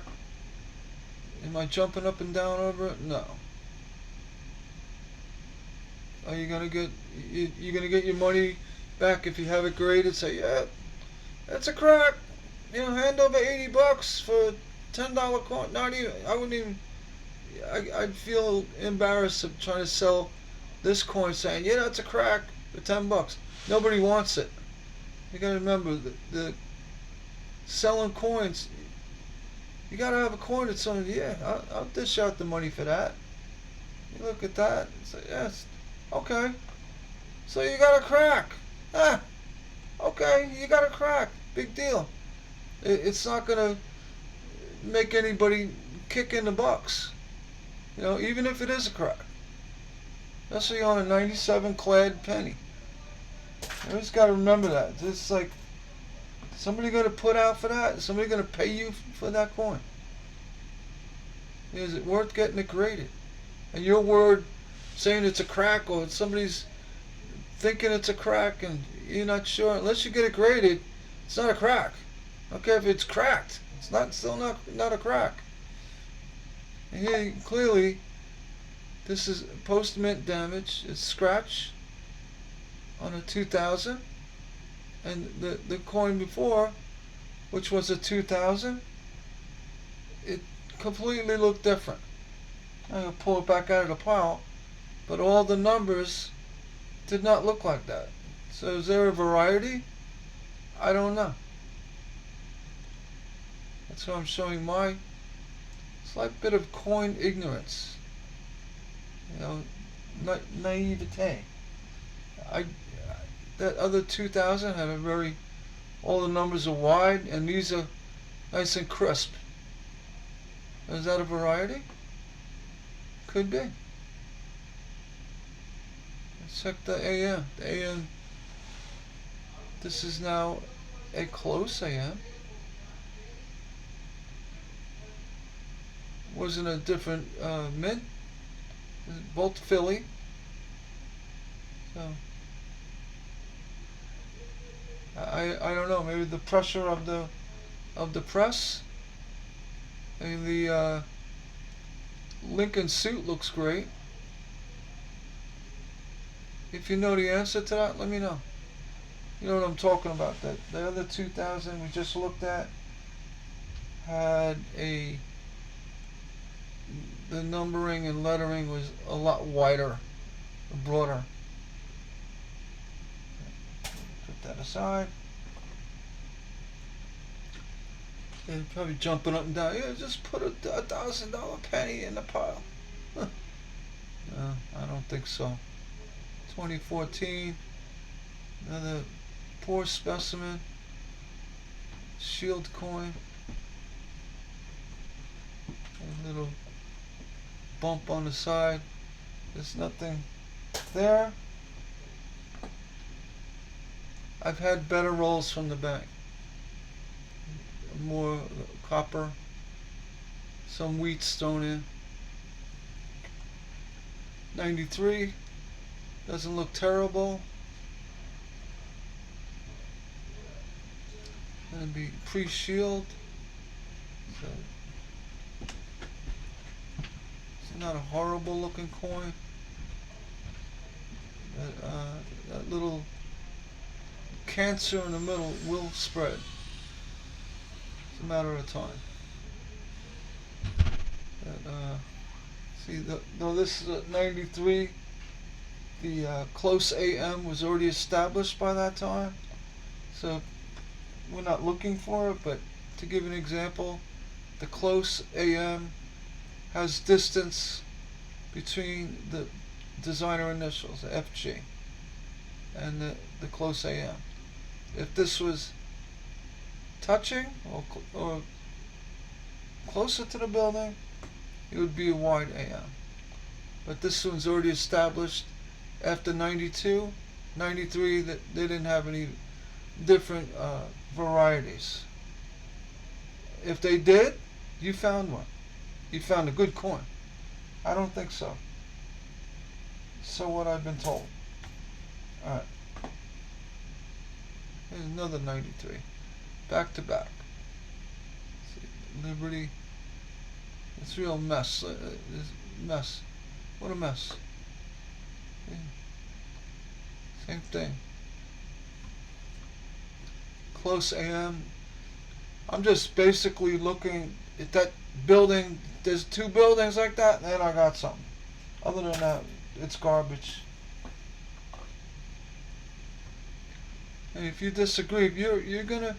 S1: Am I jumping up and down over it? No. Are you gonna get your money back if you have it graded? Say, yeah, that's a crack. Hand over $80 for $10 coin. Not even. I wouldn't even. I'd feel embarrassed of trying to sell this coin, saying, yeah, that's a crack for $10. Nobody wants it. You gotta remember the selling coins. You gotta have a coin that's on. Yeah, I'll dish out the money for that. You look at that. Say, yes, okay. So you got a crack. Okay, you got a crack. Big deal. It's not gonna make anybody kick in the bucks. Even if it is a crack. Especially on a 97 clad penny. You just got to remember that. It's like, somebody going to put out for that? Is somebody going to pay you for that coin? Is it worth getting it graded? And your word saying it's a crack, or somebody's thinking it's a crack and you're not sure, unless you get it graded, it's not a crack. Okay, if it's cracked, it's still not a crack. And here, clearly, this is post-mint damage. It's scratch on a 2000, and the coin before, which was a 2000, it completely looked different. I'm going to pull it back out of the pile, but all the numbers did not look like that. So is there a variety? I don't know. That's why I'm showing my slight bit of coin ignorance. Naivete. That other 2000 had all the numbers are wide, and these are nice and crisp. Is that a variety? Could be. Let's check the AM. The AM, this is now a close AM. Wasn't a different mint. Both Philly. So I don't know. Maybe the pressure of the press. And the Lincoln suit looks great. If you know the answer to that, let me know. You know what I'm talking about. The other 2000 we just looked at had the numbering and lettering was a lot wider, broader. Put that aside. Yeah, probably jumping up and down. Yeah, just put a $1,000 penny in the pile. No, I don't think so. 2014, another poor specimen. Shield coin. A little bump on the side. There's nothing there. I've had better rolls from the bank. More copper. Some wheat thrown in. 93. Doesn't look terrible. Gonna be pre-shield. So it's not a horrible looking coin. That little cancer in the middle will spread. It's a matter of time. See, though this is at 93, the close AM was already established by that time. So we're not looking for it, but to give an example, the close AM has distance between the designer initials, the FG, and the close AM. If this was touching or closer to the building, it would be a wide AM. But this one's already established after 92, 93, that they didn't have any different varieties. If they did, you found one. You found a good coin. I don't think so. So what I've been told. Alright. Here's another 93. Back to back. See, Liberty. It's a real mess. Mess. What a mess. Yeah. Same thing. Close AM. I'm just basically looking at that building. There's two buildings like that, and then I got something. Other than that, it's garbage. And if you disagree, if you're gonna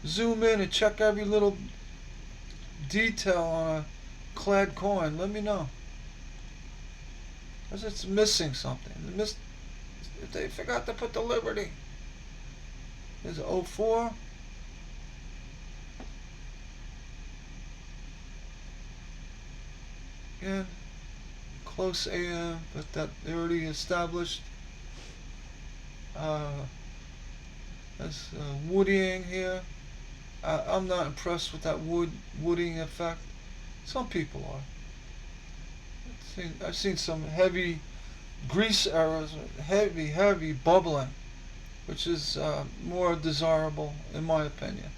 S1: zoom in and check every little detail on a clad coin, let me know. Because it's missing something. If they forgot to put the Liberty. There's 04. Again, close AM, but that they already established. There's woodying here. I'm not impressed with that woodying effect. Some people are. I've seen some heavy grease errors, heavy bubbling, which is more desirable in my opinion.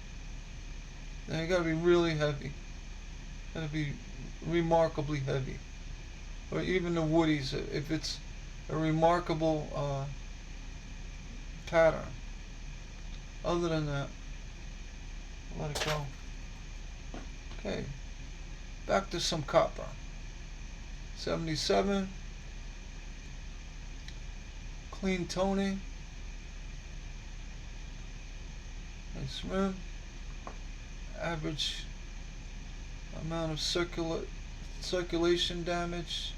S1: Now you got to be really heavy. Got to be remarkably heavy, or even the woodies if it's a remarkable pattern. Other than that, let it go. Okay, back to some copper. 77, clean toning, nice rim, average amount of circulation damage,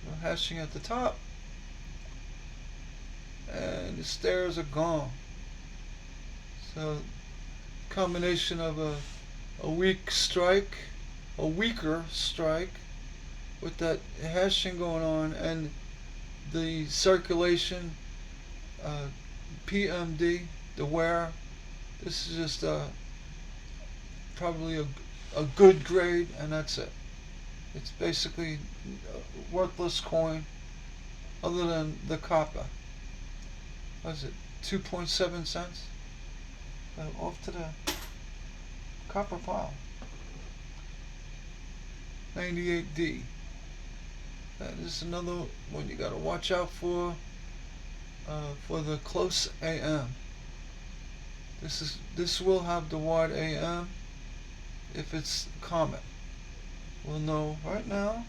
S1: no hashing at the top, and the stairs are gone. So combination of a weaker strike with that hashing going on and the circulation, PMD, the wear. This is just probably a good grade, and that's it. It's basically a worthless coin other than the copper. What is it, 2.7 cents? Off to the copper pile. 98D. This is another one you got to watch out for the close AM. This will have the wide AM if it's common. We'll know right now.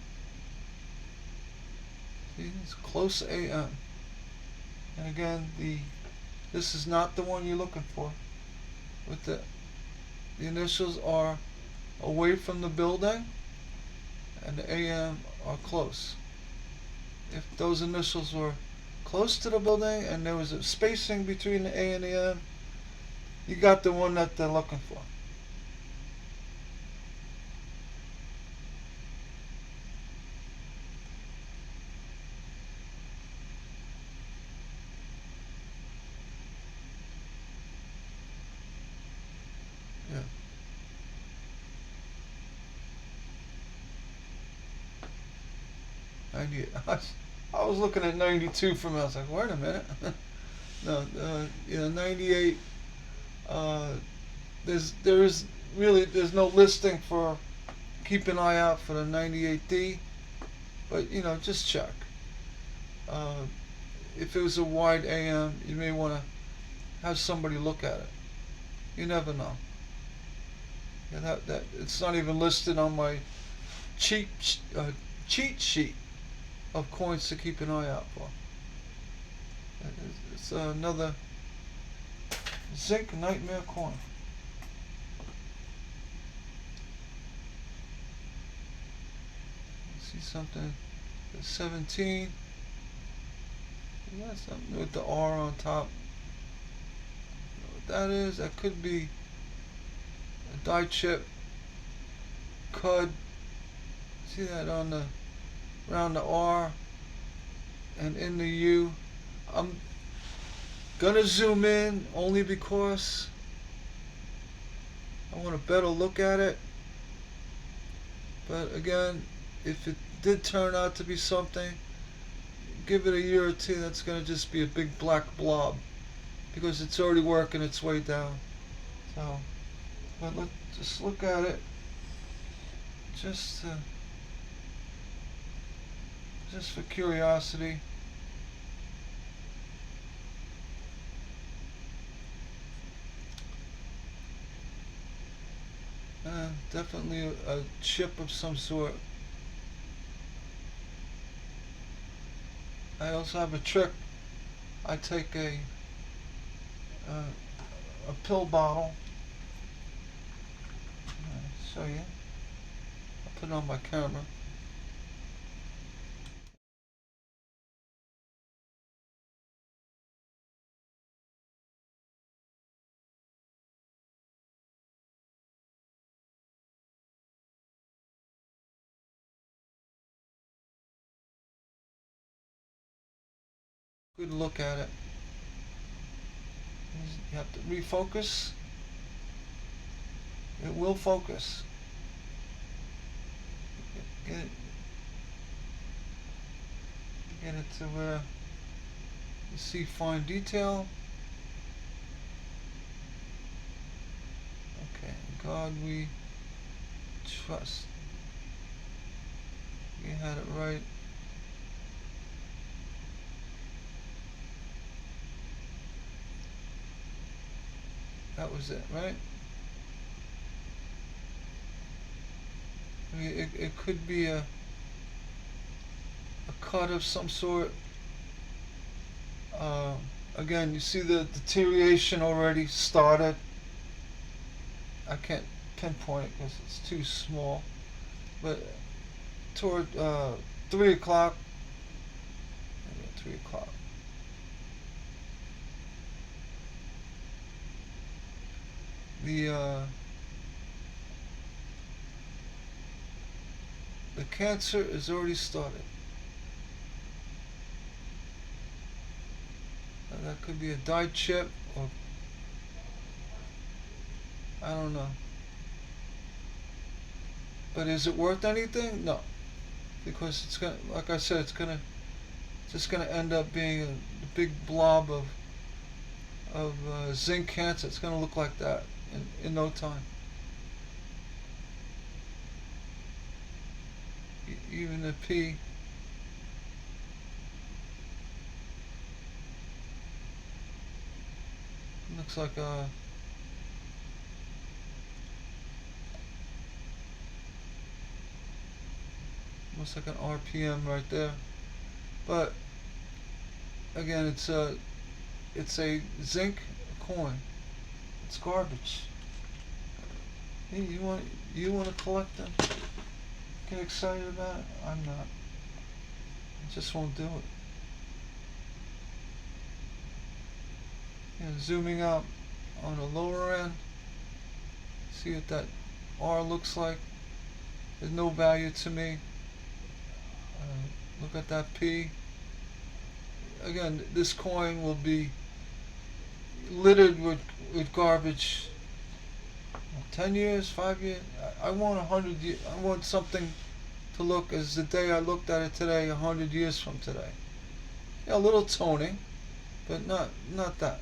S1: See, it's close AM. And again, this is not the one you're looking for. With the initials are away from the building and the AM are close. If those initials were close to the building and there was a spacing between the A and the M, you got the one that they're looking for. Yeah. I was looking at 92 from. I was like, wait a minute. No, 98. There's no listing for. Keep an eye out for the 98D, but just check. If it was a wide AM, you may want to have somebody look at it. You never know. Yeah, that it's not even listed on my cheat sheet of coins to keep an eye out for. It's another zinc nightmare coin. See something? 17. Yeah, something with the R on top. You know what that is? That could be a die chip. Could see that on the around the R and in the U. I'm gonna zoom in only because I want a better look at it. But again, if it did turn out to be something, give it a year or two, that's gonna just be a big black blob because it's already working its way down. So, but let's just look at it, just for curiosity. Definitely a chip of some sort. I also have a trick. I take a pill bottle. I'll show you. I'll put it on my camera. Good look at it. You have to refocus. It will focus. Get it to where you see fine detail. Okay, God we trust. You had it right. That was it, right? I mean, it could be a cut of some sort. Again, you see the deterioration already started. I can't pinpoint it because it's too small. But toward 3 o'clock, 3 o'clock. The cancer is already started. Now that could be a die chip or I don't know. But is it worth anything? No, because it's gonna, like I said, it's just gonna end up being a big blob of zinc cancer. It's gonna look like that in no time. Even the P. Looks like almost like an RPM right there. But again, it's a zinc coin. It's garbage. Hey, you want to collect them? Get excited about it? I'm not. I just won't do it. Zooming out on the lower end, see what that R looks like. There's no value to me. Look at that P. Again, this coin will be littered with garbage. 10 years, 5 years. I want 100 years. I want something to look as the day I looked at it today, 100 years from today. Yeah, a little toning, but not that.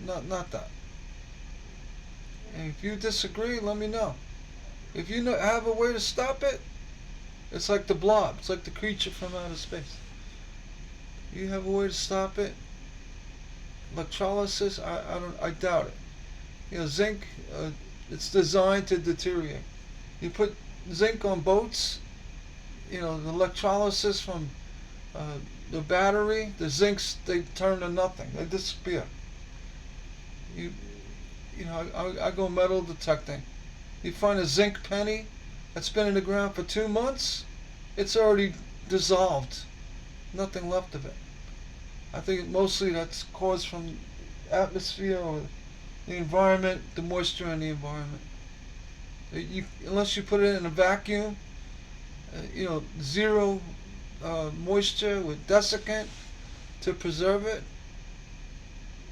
S1: Not that. And if you disagree, let me know. If you have a way to stop it, it's like the blob. It's like the creature from outer space. You have a way to stop it. Electrolysis, I doubt it. Zinc, it's designed to deteriorate. You put zinc on boats, the electrolysis from the battery, the zincs, they turn to nothing. They disappear. I go metal detecting. You find a zinc penny that's been in the ground for 2 months, it's already dissolved. Nothing left of it. I think mostly that's caused from atmosphere or the environment, the moisture in the environment. Unless you put it in a vacuum, zero moisture with desiccant to preserve it,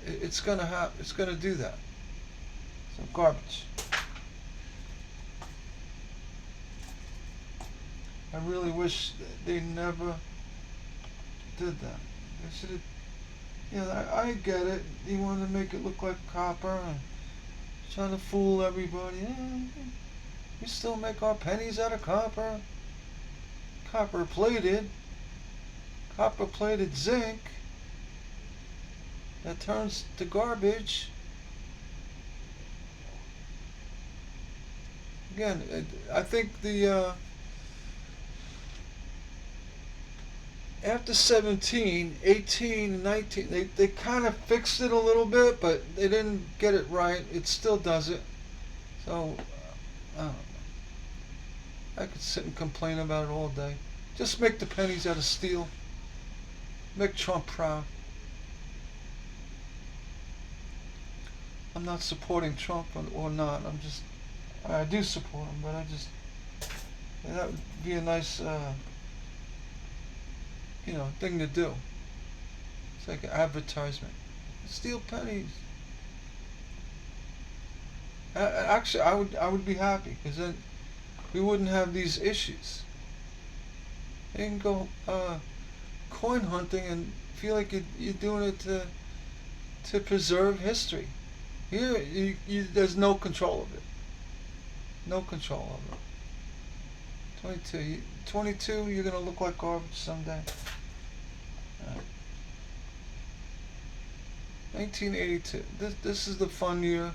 S1: it's gonna do that. So garbage. I really wish they never did that. They should have. I get it. They wanted to make it look like copper and trying to fool everybody. We still make our pennies out of copper. Copper plated zinc that turns to garbage. Again, I think the after 17, 18, 19, they kind of fixed it a little bit, but they didn't get it right. It still does it. So, I don't know. I could sit and complain about it all day. Just make the pennies out of steel. Make Trump proud. I'm not supporting Trump or not. I do support him, but that would be a nice, thing to do. It's like an advertisement. Steel pennies. Actually, I would be happy because then we wouldn't have these issues. You can go coin hunting and feel like you're doing it to preserve history. Here, there's no control of it. No control of it. 22, you're gonna look like garbage someday. 1982. This is the fun year.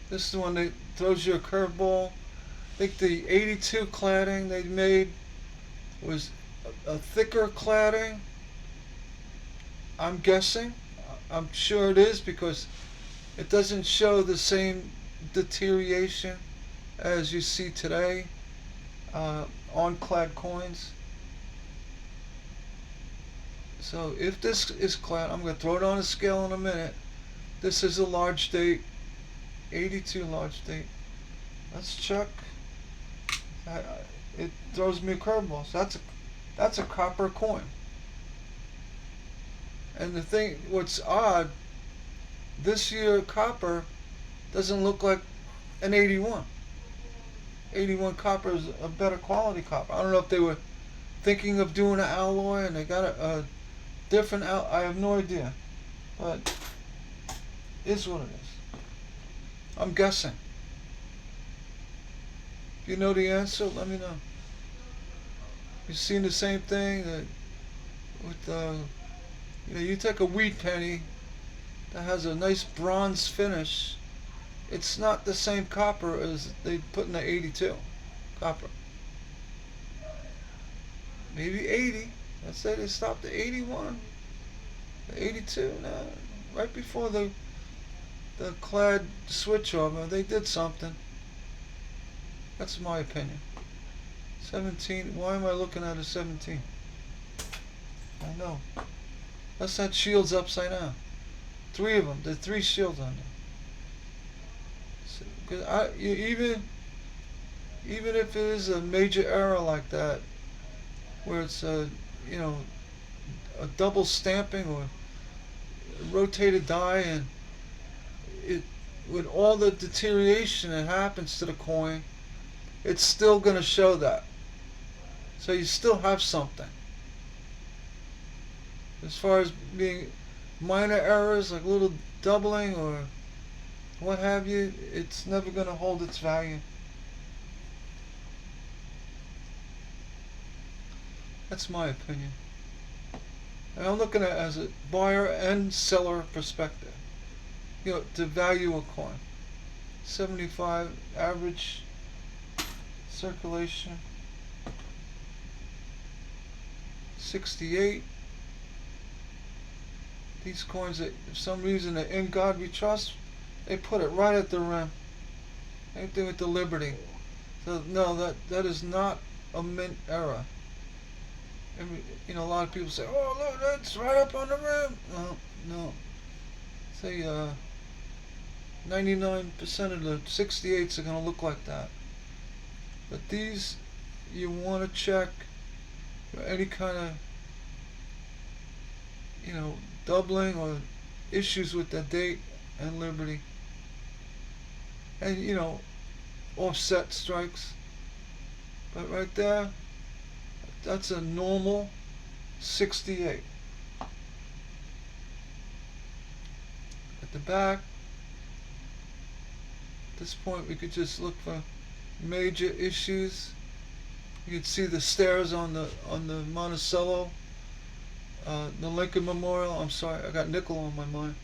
S1: This is the one that throws you a curveball. I think the 82 cladding they made was a thicker cladding. I'm guessing. I'm sure it is because it doesn't show the same deterioration as you see today on clad coins. So if this is clad, I'm going to throw it on a scale in a minute. This is a large date, 82 large date. Let's check. It throws me a curveball. So that's a copper coin. And the thing, what's odd, this year copper doesn't look like an 81. 81 copper is a better quality copper. I don't know if they were thinking of doing an alloy and they got a different I have no idea. But it's what it is. I'm guessing. If you know the answer, let me know. You've seen the same thing with you take a wheat penny that has a nice bronze finish. It's not the same copper as they put in the 82 copper. maybe 80. Let's say they stopped at 81, 82. Now, right before the clad switch over, they did something. That's my opinion. 17. Why am I looking at a 17? I know. That's that shield's upside down. Three of them. There's three shields on there. So, 'cause even if it is a major error like that, where it's a double stamping or a rotated die, and it with all the deterioration that happens to the coin, it's still going to show that. So you still have something. As far as being minor errors like little doubling or what have you, it's never going to hold its value. That's my opinion. And I'm looking at it as a buyer and seller perspective. To value a coin. 75 average circulation. 68. These coins that, for some reason, that In God We Trust, they put it right at the rim. Same thing with the Liberty. So no, that is not a mint error. A lot of people say, "Oh, look, that's right up on the rim." No. Say 99% of the 68s are going to look like that. But these, you want to check for any kind of, doubling or issues with the date and Liberty. And, offset strikes. But right there, that's a normal 68. At the back, at this point we could just look for major issues. You could see the stairs on the Monticello, the Lincoln Memorial. I'm sorry, I got nickel on my mind.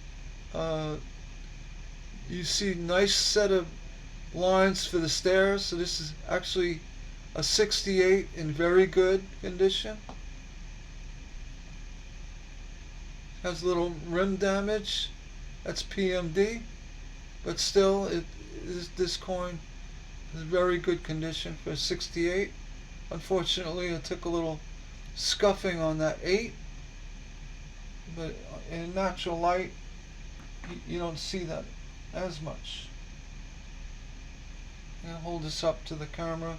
S1: You see nice set of lines for the stairs. So this is actually a 68 in very good condition. Has a little rim damage. That's PMD, but still, this coin is very good condition for a 68. Unfortunately, it took a little scuffing on that 8, but in natural light, you don't see that as much. I'm going to hold this up to the camera.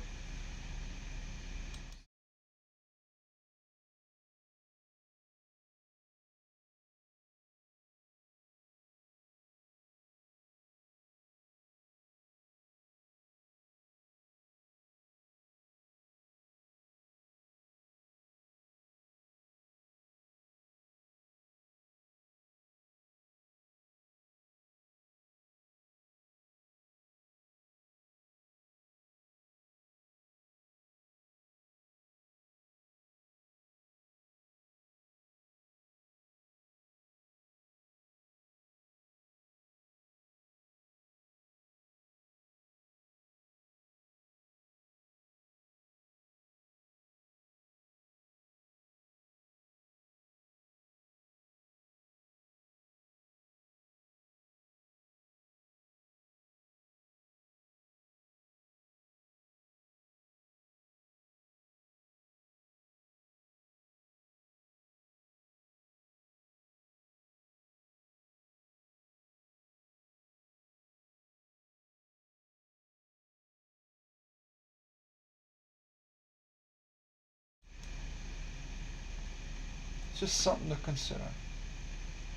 S1: It's just something to consider.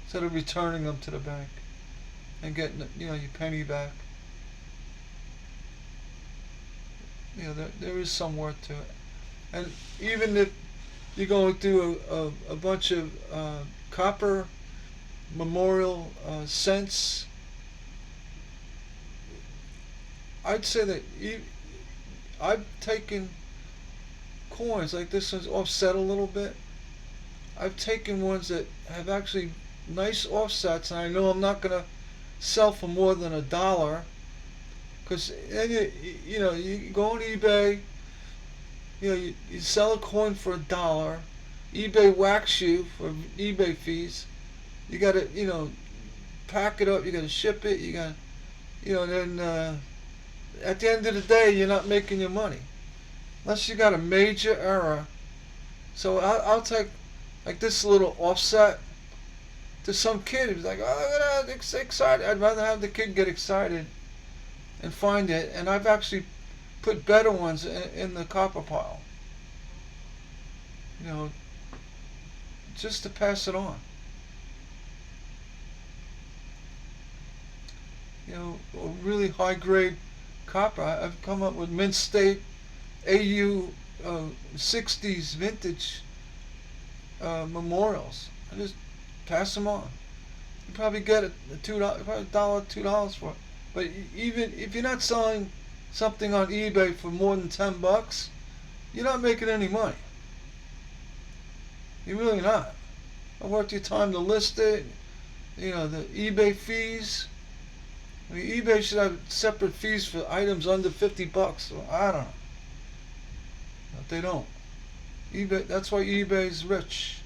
S1: Instead of returning them to the bank and getting your penny back. There is some worth to it. And even if you're going through a bunch of copper memorial cents, I'd say that I've taken coins like this one's offset a little bit. I've taken ones that have actually nice offsets, and I know I'm not going to sell for more than $1, because you go on eBay You sell a coin for $1. eBay whacks you for eBay fees. You got to, pack it up. You got to ship it. You got, then at the end of the day, you're not making your money unless you got a major error. So I'll take like this little offset to some kid who's like, oh, it's excited. I'd rather have the kid get excited and find it. And I've actually put better ones in the copper pile, just to pass it on. A really high grade copper. I've come up with Mint State AU 60s vintage memorials. I just pass them on. You probably get a $2, probably $2 for it. But even if you're not selling something on eBay for more than $10, you're not making any money. You're really not. I worked your time to list it. The eBay fees. I mean, eBay should have separate fees for items under $50. So I don't know. But they don't. eBay. That's why eBay is rich.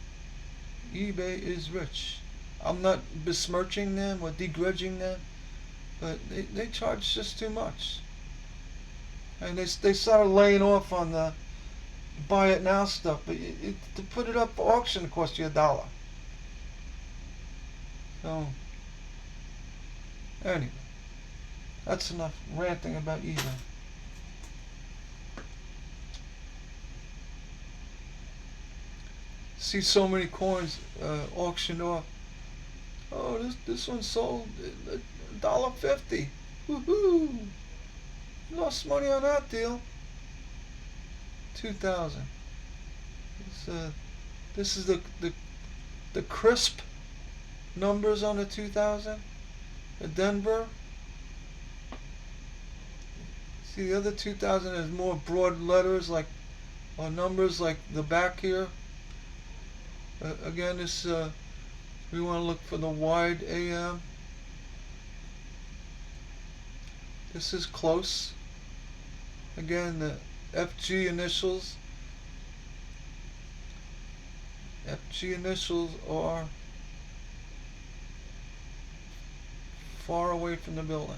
S1: eBay is rich. I'm not besmirching them or begrudging them, but they charge just too much. And they started laying off on the buy it now stuff, but to put it up for auction costs you $1. So anyway, that's enough ranting about eBay. See so many coins auctioned off. Oh, this one sold $1.50. Woohoo! Lost money on that deal. 2000. This is the crisp numbers on the 2000. The Denver. See, the other 2000 has more broad letters or numbers like the back here. Again, this we want to look for the wide AM. This is close. Again, the FG initials. FG initials are far away from the building.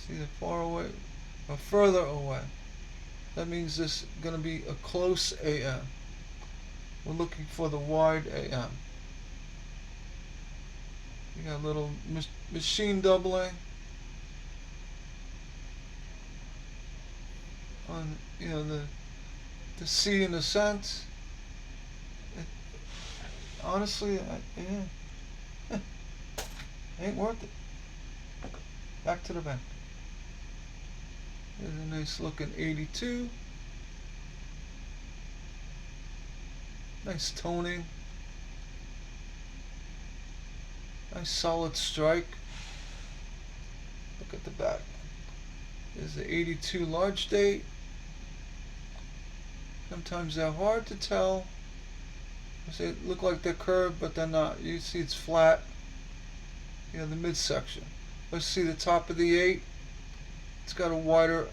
S1: See the far away or further away. That means this is going to be a close AM. We're looking for the wide AM. You got a little machine doubling on the C in the cent. Honestly, ain't worth it. Back to the bank. There's a nice looking 82. Nice toning. Nice solid strike. Look at the back. There's the 82 large date. Sometimes they're hard to tell. They look like they're curved, but they're not. You see it's flat. The midsection. Let's see the top of the 8. It's got a wider,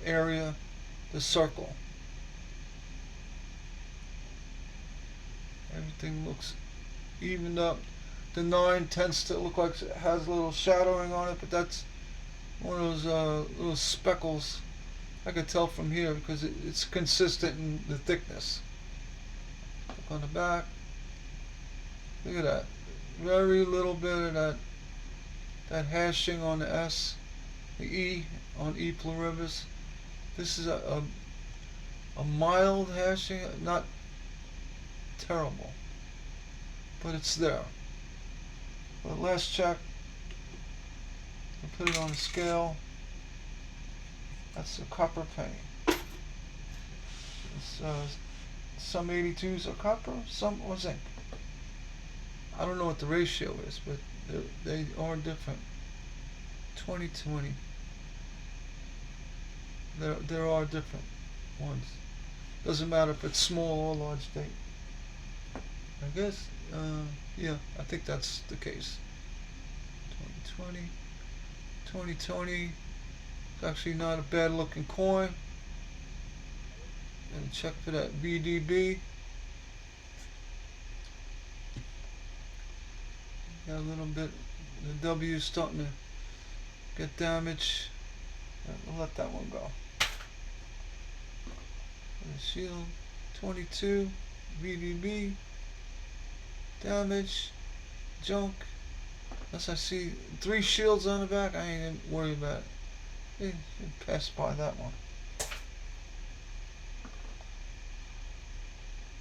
S1: area. The circle. Everything looks evened up. The 9 tends to look like it has a little shadowing on it, but that's one of those little speckles. I could tell from here because it's consistent in the thickness. Look on the back. Look at that. Very little bit of that hashing on the S. The E on E pluribus. This is a mild hashing, not terrible, but it's there. But last check, I put it on a scale. That's a copper penny. Some 82s are copper, some are zinc. I don't know what the ratio is, but they are different. 2020. There are different ones. Doesn't matter if it's small or large date. I guess, yeah, I think that's the case. 2020, It's actually not a bad looking coin. And check for that VDB. Got a little bit, the W is starting to get damaged. We'll let that one go. And shield 22, VDB, damage, junk. Unless I see 3 shields on the back, I ain't gonna worry about it. Pass by that one.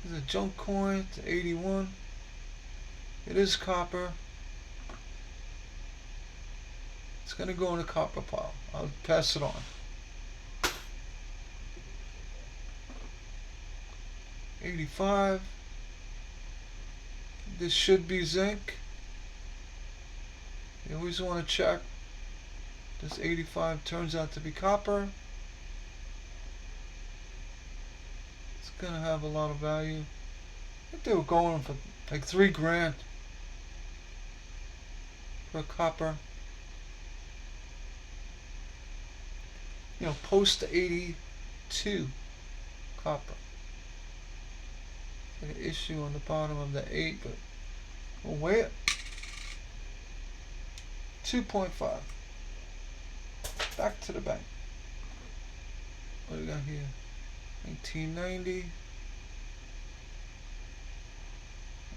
S1: There's a junk coin to 81. It is copper. It's gonna go in the copper pile. I'll pass it on. $85. This should be zinc. You always want to check. This 85 turns out to be copper. It's gonna have a lot of value. I think they were going for like $3 grand for copper. You know, post 82 copper. Like an issue on the bottom of the 8, but we'll weigh it. 2.5. Back to the bank. What do we got here? 1990.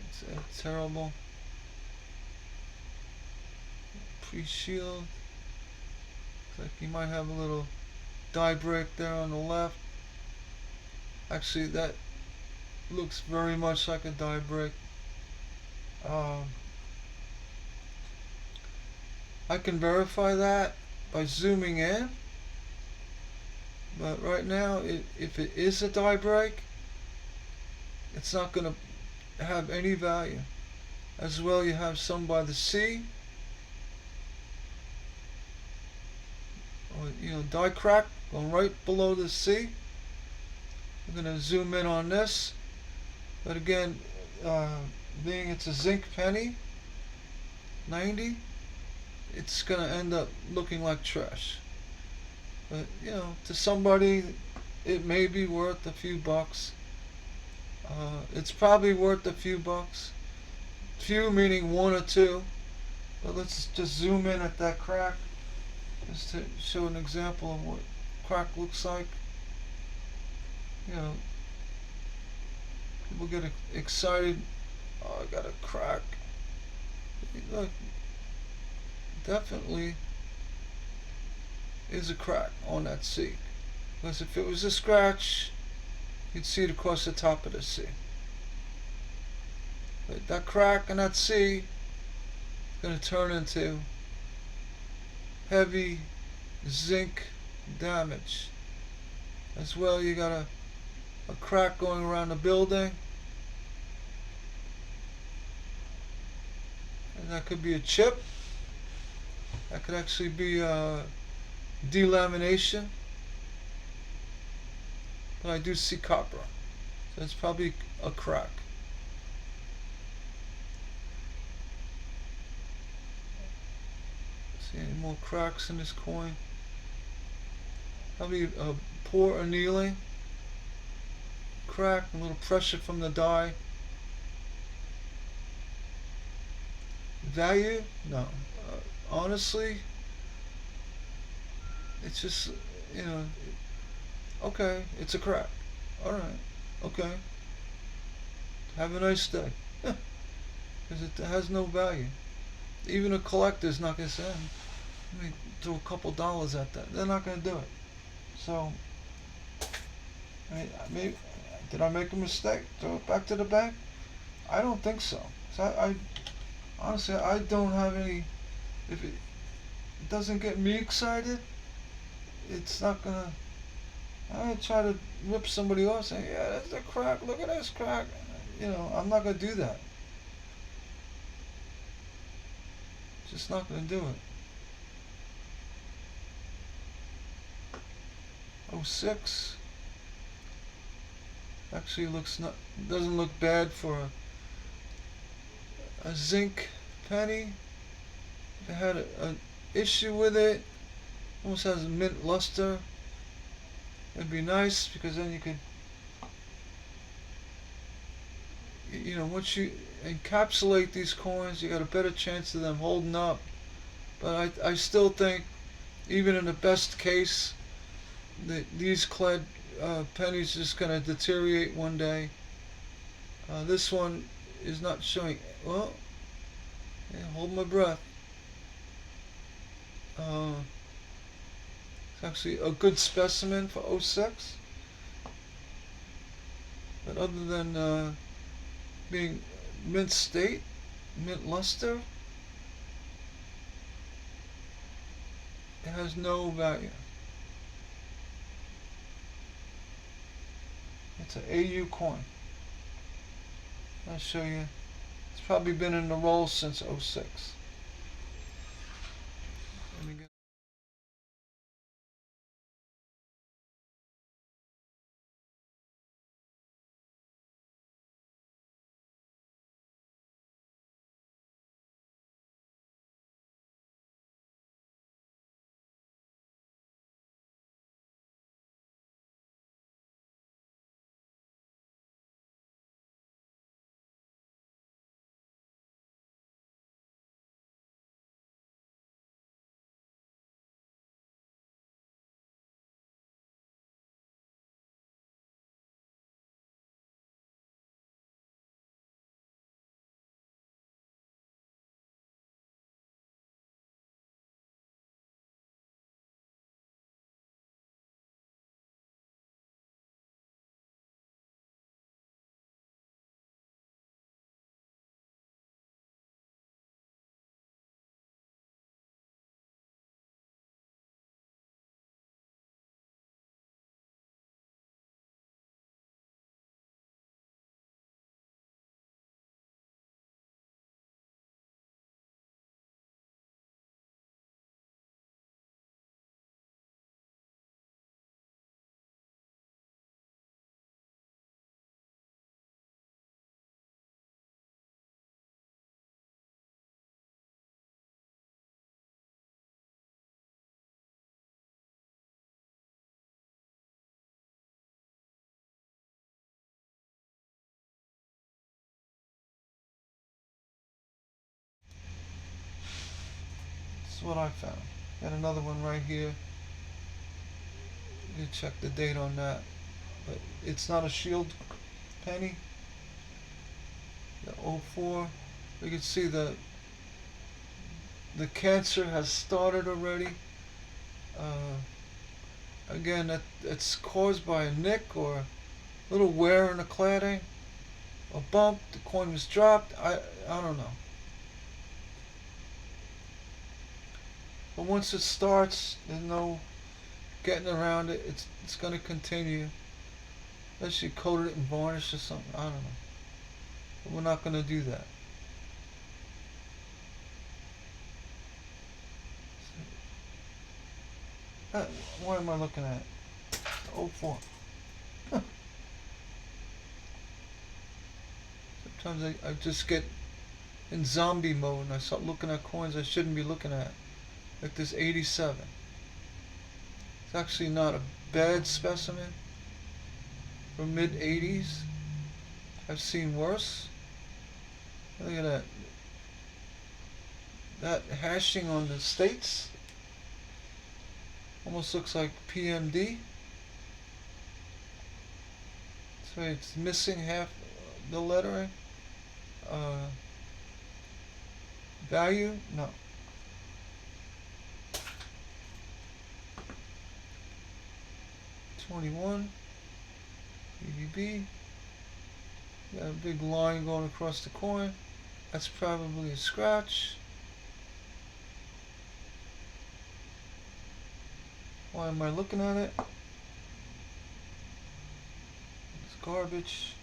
S1: It's terrible. Pre-shield. Looks like you might have a little die break there on the left. Actually, that looks very much like a die break. I can verify that by zooming in, but right now, if it is a die break, it's not going to have any value. As well, you have some by the C, or die crack going right below the C. I'm going to zoom in on this, but again, being it's a zinc penny, 90. It's gonna end up looking like trash. But to somebody, it may be worth a few bucks. It's probably worth a few bucks. Few meaning 1 or 2. But let's just zoom in at that crack, just to show an example of what crack looks like. People get excited. Oh, I got a crack. Look. Definitely is a crack on that C, because if it was a scratch, you'd see it across the top of the C. But that crack on that C is going to turn into heavy zinc damage. As well, you got a crack going around the building, and that could be a chip. That could actually be delamination, but I do see copper, so it's probably a crack. See any more cracks in this coin? Probably a poor annealing, crack, a little pressure from the die. Value? No. Honestly, it's just, okay, it's a crack. Alright, okay. Have a nice day. Because it has no value. Even a collector's not going to say, let me throw a couple dollars at that. They're not going to do it. So, maybe, did I make a mistake? Throw it back to the bank? I don't think so. So honestly, I don't have any. If it doesn't get me excited, it's not gonna. I try to rip somebody off, saying, "Yeah, that's a crack. Look at this crack." I'm not gonna do that. Just not gonna do it. 06. Actually, doesn't look bad for a zinc penny. If I had an issue with it, Almost has a mint luster. It'd be nice because then you could, once you encapsulate these coins, you got a better chance of them holding up. But I still think, even in the best case, that these clad pennies are just going to deteriorate one day. This one is not showing. Well, yeah, hold my breath. It's actually a good specimen for '06. But other than being mint state, mint luster, it has no value. It's an AU coin. I'll show you. It's probably been in the roll since '06. Let me get This is what I found. Got another one right here. You check the date on that. But it's not a shield penny. The '04. You can see the cancer has started already. Again, it's caused by a nick or a little wear in the cladding, a bump. The coin was dropped. I don't know. But once it starts, there's no getting around it. It's going to continue. Unless you coat it in varnish or something. I don't know. But we're not going to do that. What am I looking at? '04. Sometimes I just get in zombie mode and I start looking at coins I shouldn't be looking at. Like this '87. It's actually not a bad specimen for mid '80s. I've seen worse. Look at that. That hashing on the states almost looks like PMD. So it's missing half the lettering. Value? No. '21. BBB. Got a big line going across the coin. That's probably a scratch. Why am I looking at it? It's garbage.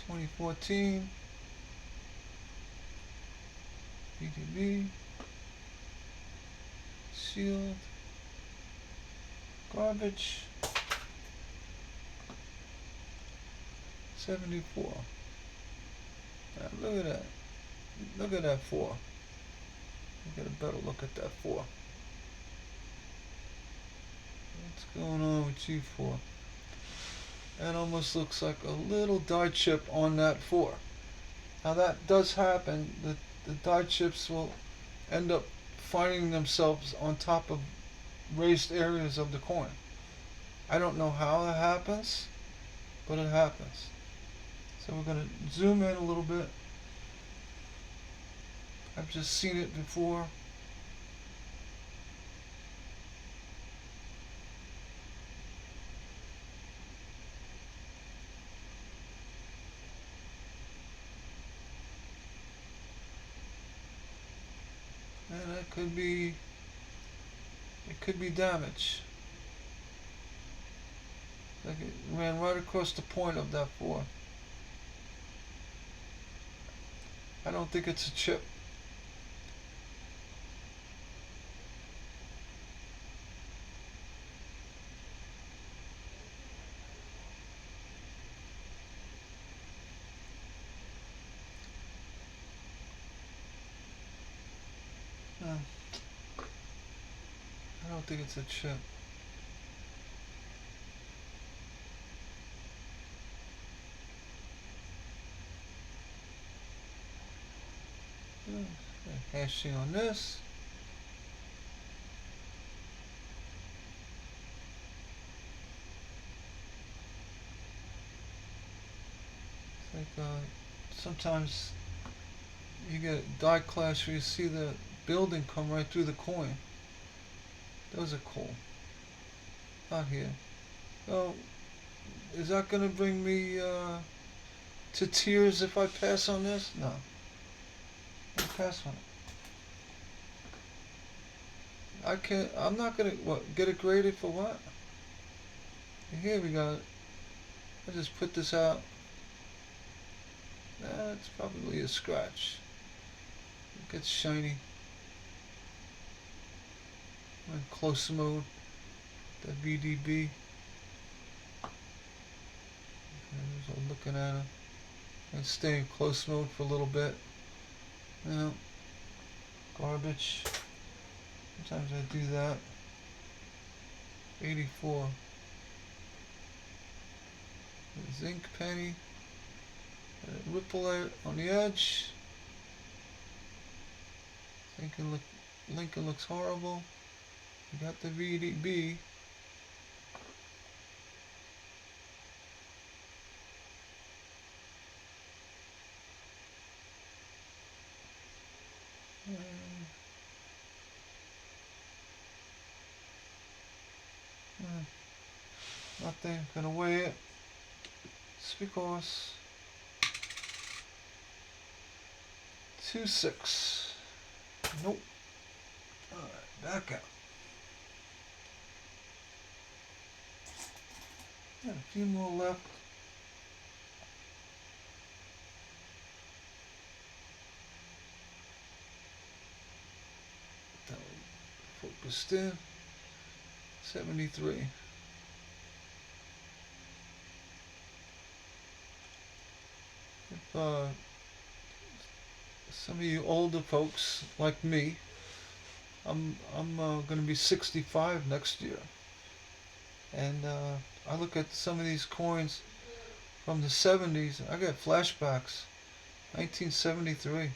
S1: 2014. BDB. Sealed. Garbage. 74. Now look at that. Look at that 4. Get a better look at that 4. What's going on with G4? That almost looks like a little die chip on that 4. Now that does happen. The die chips will end up finding themselves on top of raised areas of the coin. I don't know how that happens, but it happens. So we're going to zoom in a little bit. I've just seen it before. And it could be damage. Like it ran right across the point of that 4. I don't think it's a chip. I don't think it's a chip. Hashing on this. It's like sometimes you get a die clash where you see the building come right through the coin. Those are cool. Not here. Oh, is that gonna bring me to tears if I pass on this? No. I'll pass on it. I'm not gonna, get it graded for what? Here we got it. I just put this out. It's probably a scratch. It gets shiny. I'm in close mode. The VDB. I'm looking at it. And stay in close mode for a little bit. Garbage. Sometimes I do that. 84. Zinc penny. Ripple on the edge. Lincoln looks horrible. We got the VDB. Nothing. Gonna weigh it. It's because 2.6. Nope. Alright, back out. Got a few more left. That one focused in. 73. If some of you older folks like me, I'm going to be 65 next year, and I look at some of these coins from the 70s. I get flashbacks. 1973.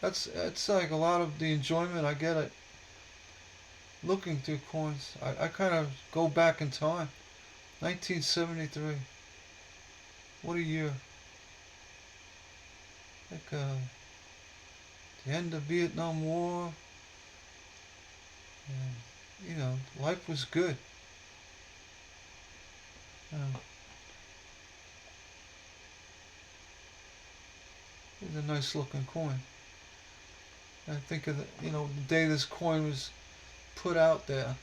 S1: That's like a lot of the enjoyment I get at looking through coins. I kind of go back in time. 1973. What a year. Like the end of Vietnam War. And, life was good. It's a nice looking coin. I think of the day this coin was put out there.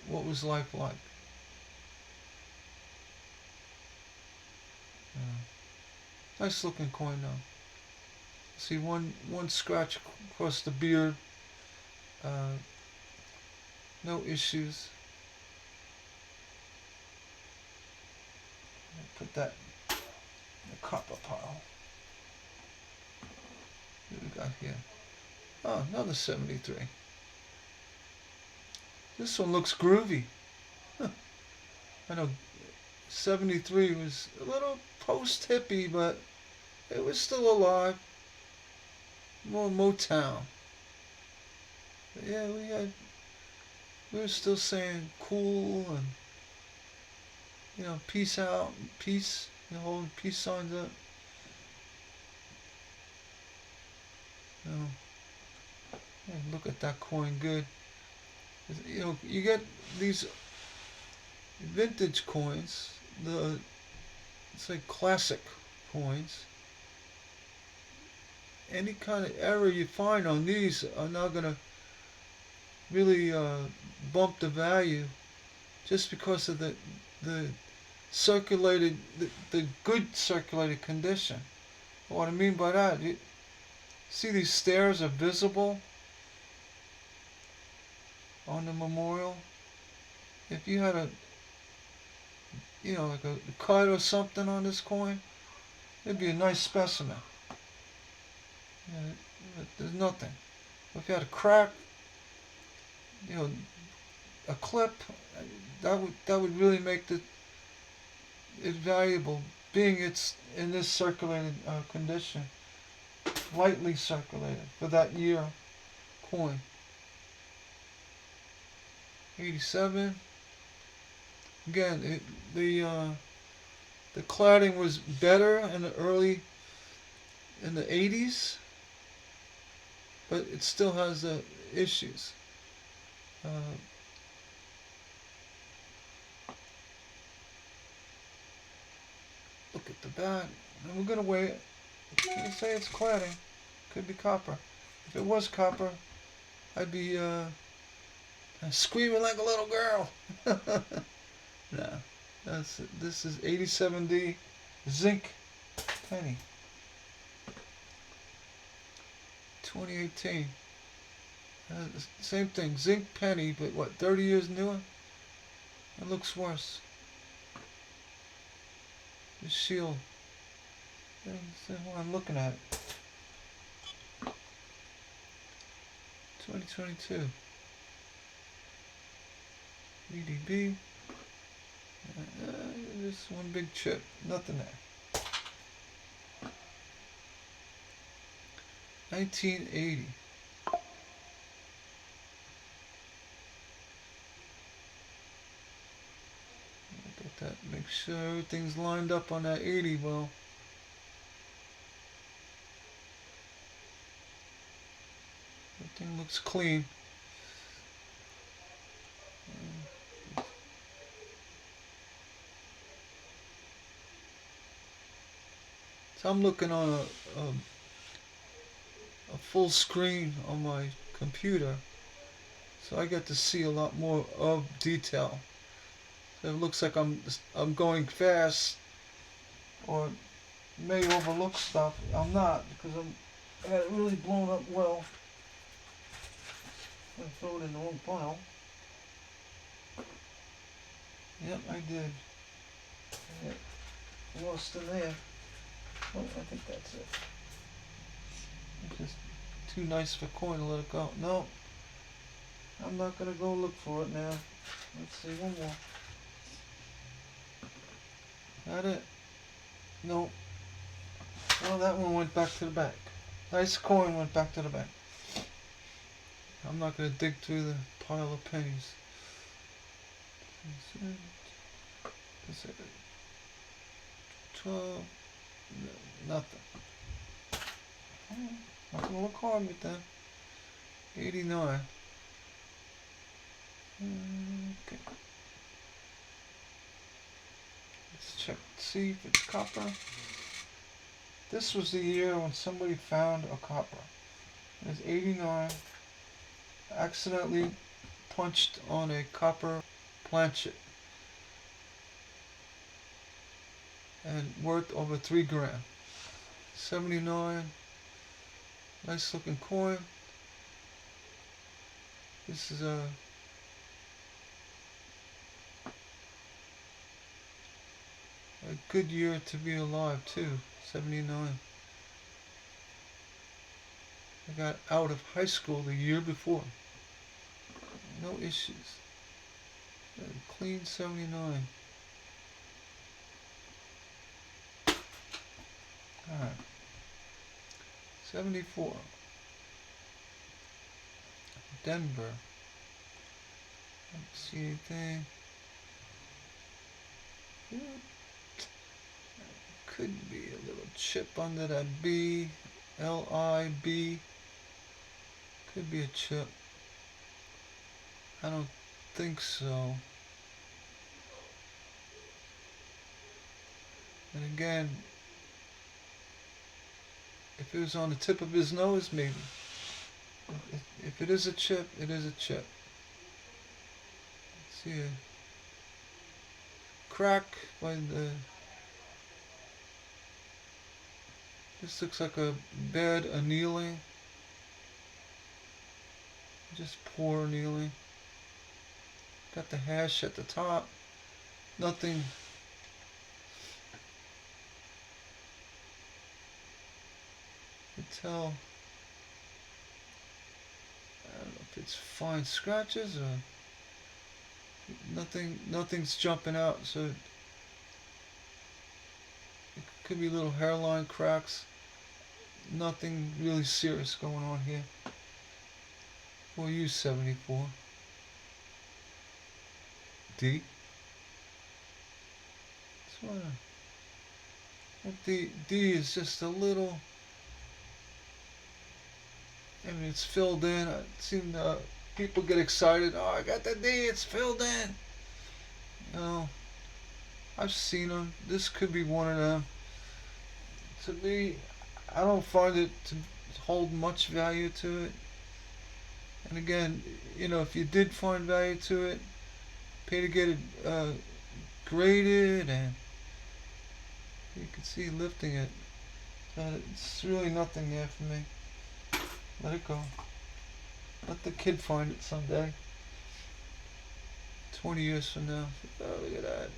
S1: What was life like? Nice looking coin though. See one scratch across the beard. No issues. Put that in the copper pile. What do we got here? Oh, another 73. This one looks groovy. Huh. I know 73 was a little post-hippie, but it was still alive. More Motown. But yeah, we were still saying cool and, peace out, peace, holding peace signs up. Yeah, look at that coin, good. You get these vintage coins, it's like classic coins. Any kind of error you find on these are not gonna really bump the value, just because of the circulated the good circulated condition. What I mean by that, you see these stairs are visible on the memorial. If you had like a cut or something on this coin, it'd be a nice specimen. Yeah, but there's nothing. If you had a crack, a clip, that would really make it valuable, being it's in this circulated condition, lightly circulated for that year coin. 87. Again, the cladding was better in the 80s, but it still has issues. Look at the back, and we're gonna weigh it. They say it's cladding, could be copper. If it was copper, I'd be screaming like a little girl. No, this is 87D zinc penny. 2018. Same thing, zinc penny, but what, 30 years newer? It looks worse. The shield. That's what I'm looking at. 2022. EDB. Just one big chip. Nothing there. 1980. Look at that. Make sure everything's lined up on that 80 well. Everything looks clean. So I'm looking on a full screen on my computer, so I get to see a lot more of detail. So it looks like I'm going fast, or may overlook stuff. I'm not, because I got it really blown up well. I'm gonna throw it in the wrong pile. Yep, I did. Yeah, lost in there. Oh, I think that's it. It's just too nice for coin to let it go. No, I'm not gonna go look for it now. Let's see, one more. Got it? No. Well, that one went back to the back. Nice coin went back to the back. I'm not gonna dig through the pile of pennies. 12. Nothing. Not gonna look hard with that. 89. Okay. Let's check, see if it's copper. This was the year when somebody found a copper. It was 89. Accidentally punched on a copper planchet. And worth over 3 grand. 79. Nice looking coin. This is a good year to be alive too. 79. I got out of high school the year before. No issues. Clean 79. Alright. 74. Denver. Don't see anything. Could be a little chip under that B. LIB. Could be a chip. I don't think so. And again, if it was on the tip of his nose, maybe. If it is a chip, it is a chip. Let's see a crack by the... This looks like a bad annealing. Just poor annealing. Got the hash at the top. Nothing. You can tell. I don't know if it's fine scratches or nothing's jumping out, so it could be little hairline cracks. Nothing really serious going on here. We'll use 74. D. D is just a little... I mean, it's filled in. I've seen people get excited. Oh, I got the D, it's filled in. You know, I've seen them. This could be one of them. To me, I don't find it to hold much value to it. And again, you know, if you did find value to it, pay to get it graded, and you can see lifting it. It's really nothing there for me. Let it go. Let the kid find it someday. 20 years from now. Oh, look at that.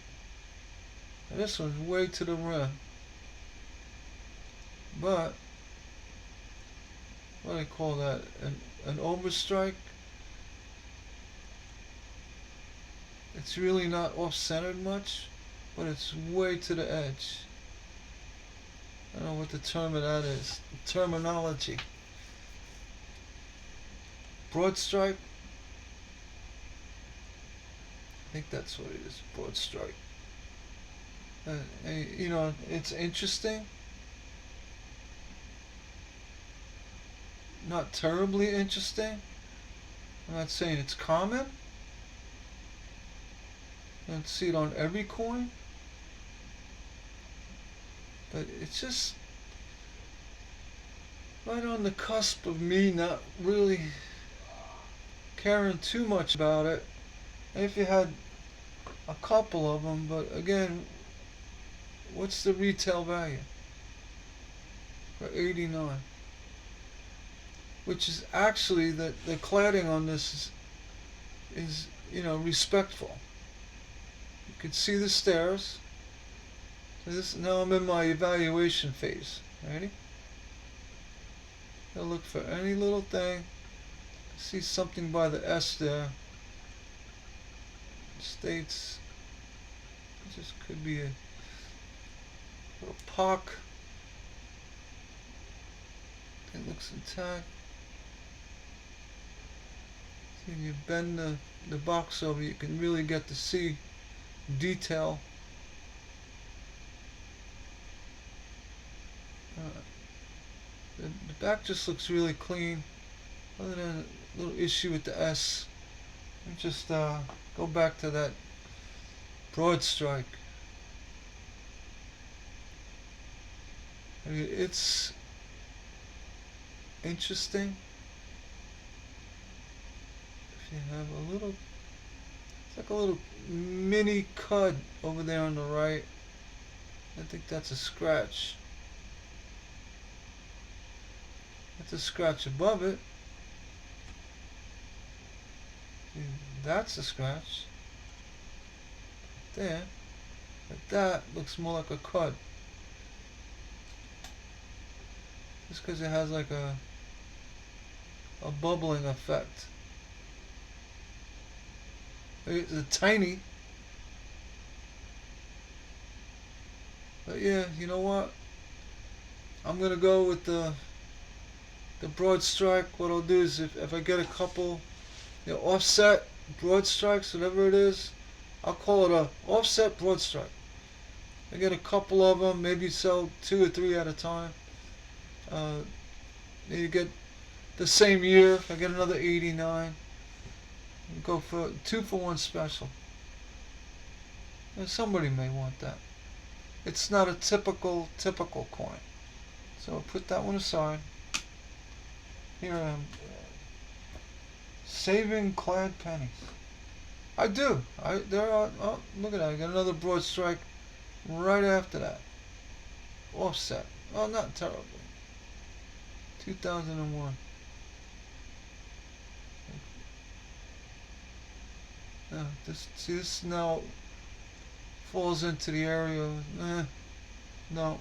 S1: And this one's way to the rim. But, what do they call that? An overstrike? It's really not off-centered much, but it's way to the edge. I don't know what the term of that is. Terminology. Broad stripe. I think that's what it is. Broad stripe. You know, it's interesting. Not terribly interesting. I'm not saying it's common. You don't see it on every coin. But it's just right on the cusp of me not really caring too much about it. If you had a couple of them, but again, what's the retail value for 89? Which is actually the cladding on this is you know, respectful. You can see the stairs. So this, now I'm in my evaluation phase. Ready? I'll look for any little thing. See something by the S there. States. It just could be a little pock. It looks intact. See, if you bend the box over, you can really get to see detail. The back just looks really clean, other than a little issue with the S. And just go back to that broad strike. I mean, it's interesting. If you have a little, it's like a little mini cud over there on the right. I think that's a scratch. That's a scratch above it. See, that's a scratch. There. But that looks more like a cut. Just because it has like a a bubbling effect. It's a tiny, but yeah, you know what? I'm gonna go with the broad strike. What I'll do is if I get a couple, offset broad strikes, whatever it is, I'll call it a offset broad strike. I get a couple of them, maybe sell 2 or 3 at a time. Uh, you get the same year. If I get another 89, go for 2 for 1 special. And somebody may want that. It's not a typical coin. So I'll put that one aside. Here I am, saving clad pennies. I do. There are. Oh, look at that! I got another broad strike right after that. Offset. Oh, not terribly. 2001. This now falls into the area of, no.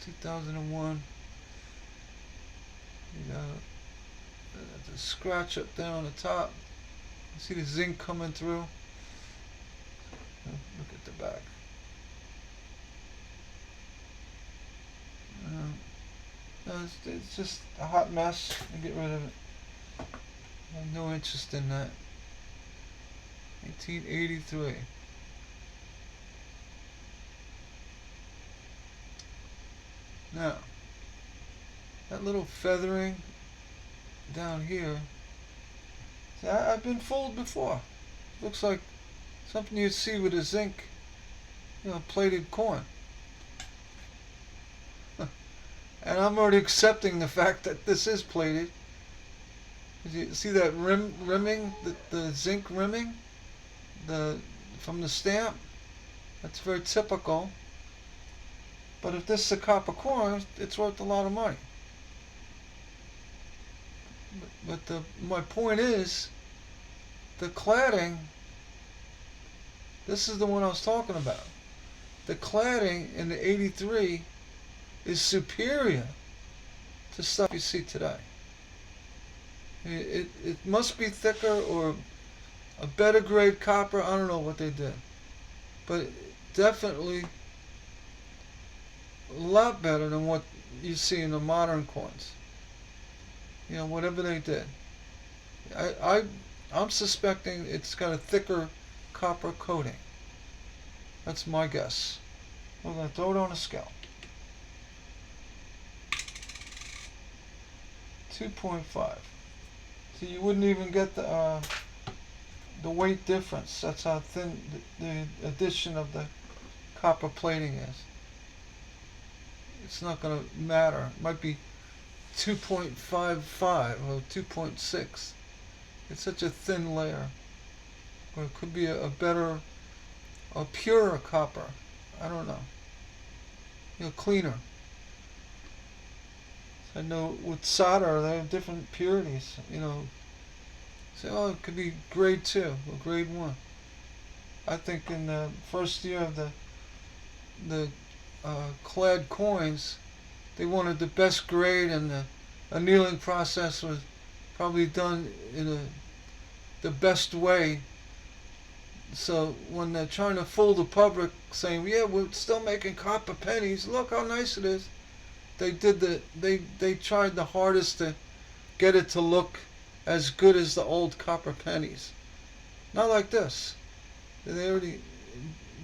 S1: 2001. You got the scratch up there on the top. You see the zinc coming through. Look at the back. It's just a hot mess. I get rid of it. I have no interest in that. 1883. Now, that little feathering down here, see, I've been fooled before. Looks like something you'd see with a zinc, plated coin. And I'm already accepting the fact that this is plated. You see that rimming, the zinc rimming, from the stamp? That's very typical. But if this is a copper coin, it's worth a lot of money. But my point is, the cladding, this is the one I was talking about. The cladding in the 83 is superior to stuff you see today. It must be thicker or a better grade copper. I don't know what they did. But definitely a lot better than what you see in the modern coins. Whatever they did. I'm suspecting it's got a thicker copper coating. That's my guess. We're going to throw it on a scale. 2.5. So you wouldn't even get the weight difference. That's how thin the addition of the copper plating is. It's not going to matter. It might be 2.55 or 2.6. It's such a thin layer. Or it could be a purer copper. I don't know. Cleaner. I know with solder they have different purities. Say, it could be grade 2 or grade 1. I think in the first year of the clad coins, they wanted the best grade, and the annealing process was probably done in the best way. So when they're trying to fool the public, saying, "Yeah, we're still making copper pennies. Look how nice it is," they tried the hardest to get it to look as good as the old copper pennies. Not like this. They already,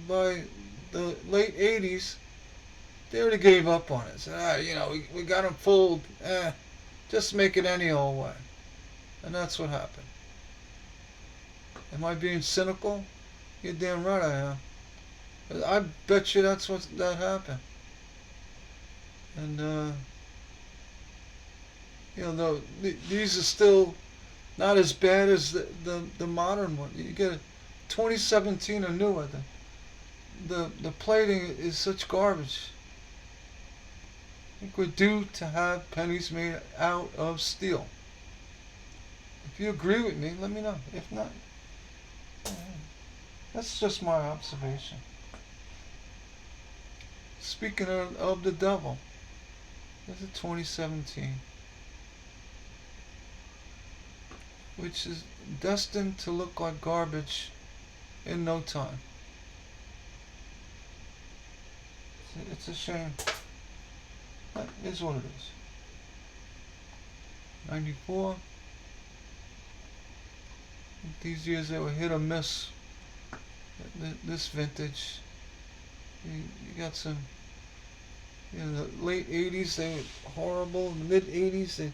S1: by the late 80s, they already gave up on it. Said, we got them fooled. Just make it any old way. And that's what happened. Am I being cynical? You're damn right I am. I bet you that happened. And these are still not as bad as the modern one. You get a 2017 or newer. The plating is such garbage. I think we're due to have pennies made out of steel. If you agree with me, let me know. If not, that's just my observation. Speaking of the devil, this is 2017. which is destined to look like garbage in no time. It's a shame. That is what it is. 94. These years they were hit or miss. This vintage, you got some. In the late 80s, they were horrible. In the mid 80s,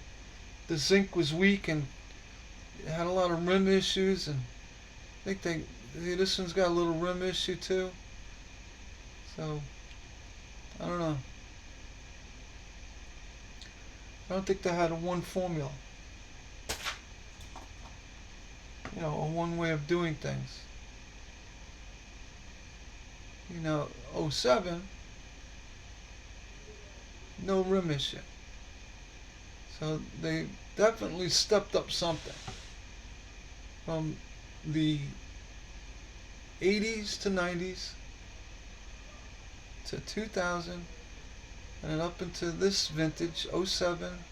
S1: the zinc was weak and it had a lot of rim issues. And I think this one's got a little rim issue too. So I don't know. I don't think they had a one formula. A one way of doing things. 07, no rim issue. So they definitely stepped up something. From the 80s to 90s to 2000 and up into this vintage, 07,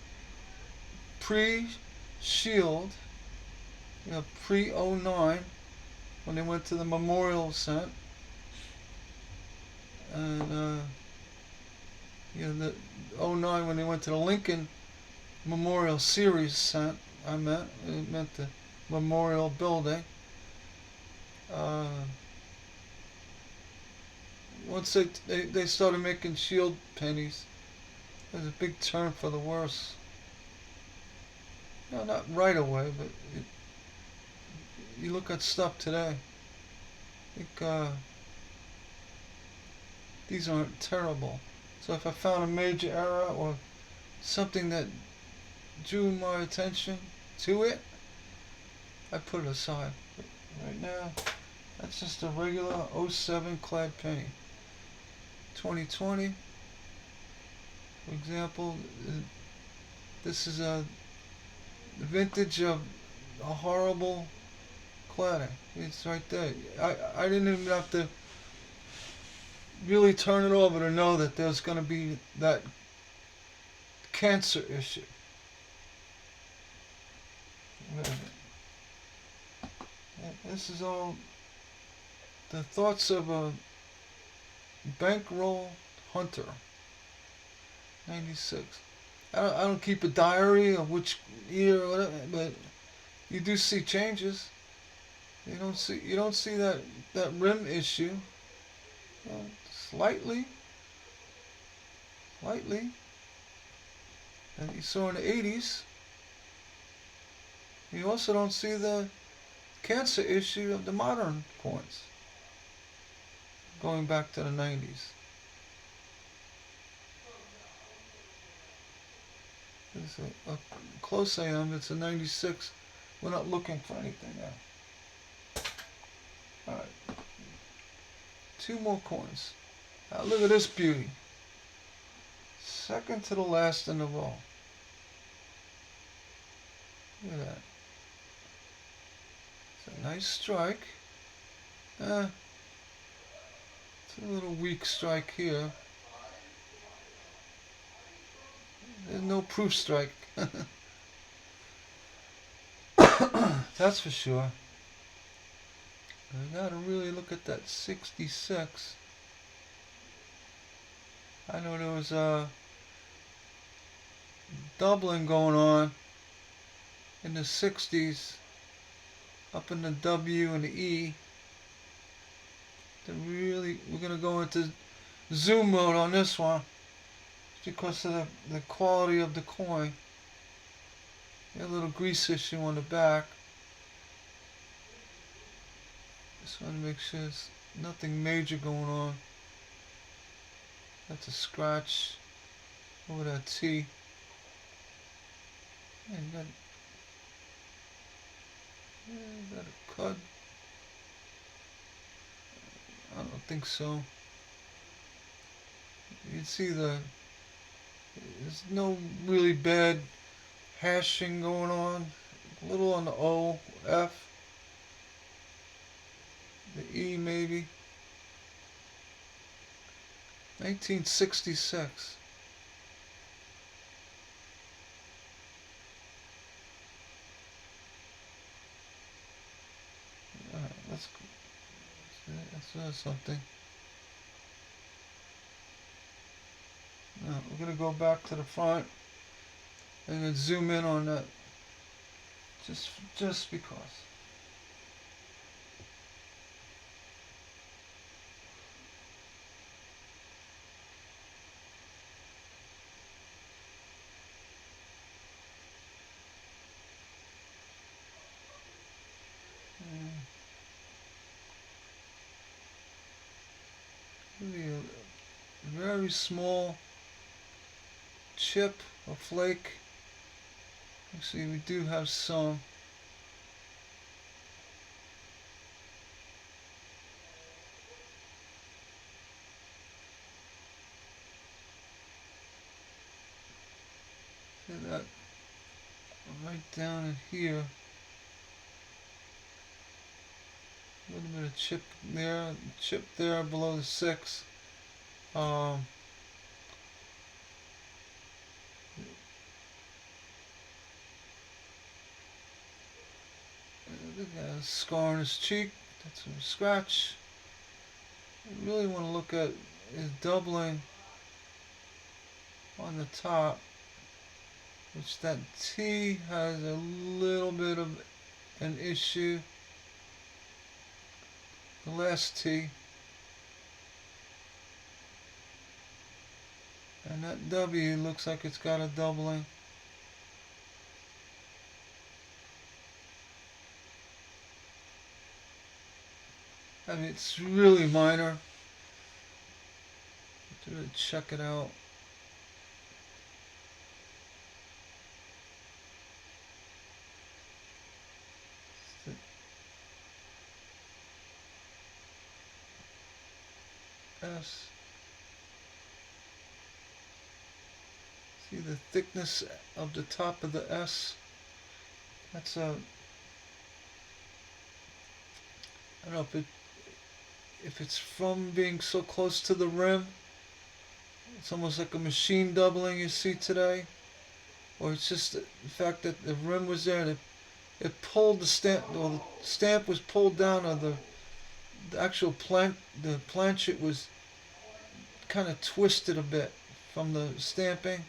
S1: pre-Shield, pre-09, when they went to the Memorial Cent, and the 09 when they went to the Lincoln Memorial Series Cent. It meant the Memorial Building. Once they started making Shield pennies, it was a big turn for the worse. Not right away, but you look at stuff today, I think these aren't terrible. So if I found a major error or something that drew my attention to it, I put it aside. But right now, that's just a regular 07 clad penny. 2020, for example, this is a vintage of a horrible cladding. It's right there. I didn't even have to really turn it over to know that there's going to be that cancer issue. This is all the thoughts of a bankroll hunter. 96. I don't keep a diary of which year or whatever, but you do see changes. You don't see that rim issue. Slightly. And you saw in the 80s. You also don't see the cancer issue of the modern coins going back to the 90s. It's a close I am. It's a 96. We're not looking for anything now. Alright. 2 more coins. Now look at this beauty. Second to the last in the row. Look at that. It's a nice strike. It's a little weak strike here. There's no proof strike. That's for sure. I gotta really look at that 66. I know there was doubling going on in the 60s up in the W and the E. We're gonna go into zoom mode on this one because of the quality of the coin. A little grease issue on the back. Just want to make sure there's nothing major going on. That's a scratch over that T. Yeah, you got a cut. I don't think so. You can see there's no really bad hashing going on. A little on the O, F, the E maybe. 1966. That's something. Now we're gonna go back to the front and then zoom in on that, just because. Really a very small chip or flake. Actually, we do have some. See that right down in here. A little bit of chip there below the 6. Um, a scar on his cheek. That's a scratch. I really want to look at his doubling on the top, which that T has a little bit of an issue. The last T. And that W looks like it's got a doubling. I mean, it's really minor. To really check it out. S. See the thickness of the top of the S? That's a, I don't know if it's from being so close to the rim. It's almost like a machine doubling you see today, or it's just the fact that the rim was there and it pulled the stamp, or the stamp was pulled down, or the actual the planchet was kind of twisted a bit from the stamping,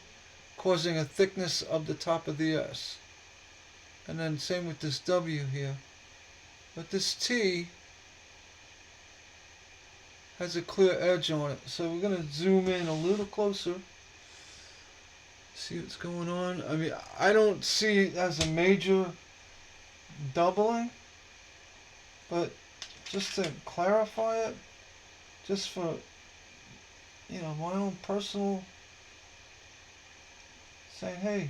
S1: causing a thickness of the top of the S. And then same with this W here. But this T has a clear edge on it. So we're going to zoom in a little closer. See what's going on. I mean, I don't see it as a major doubling. But just to clarify it, just for, my own personal saying, hey,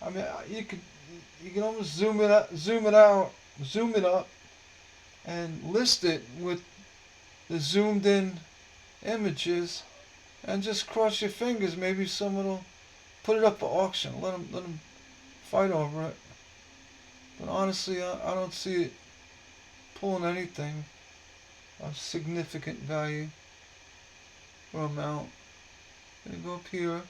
S1: I mean, you can almost zoom it up, and list it with the zoomed in images, and just cross your fingers. Maybe someone will put it up for auction. Let them fight over it. But honestly, I don't see it pulling anything of significant value or amount. I'm gonna go up here.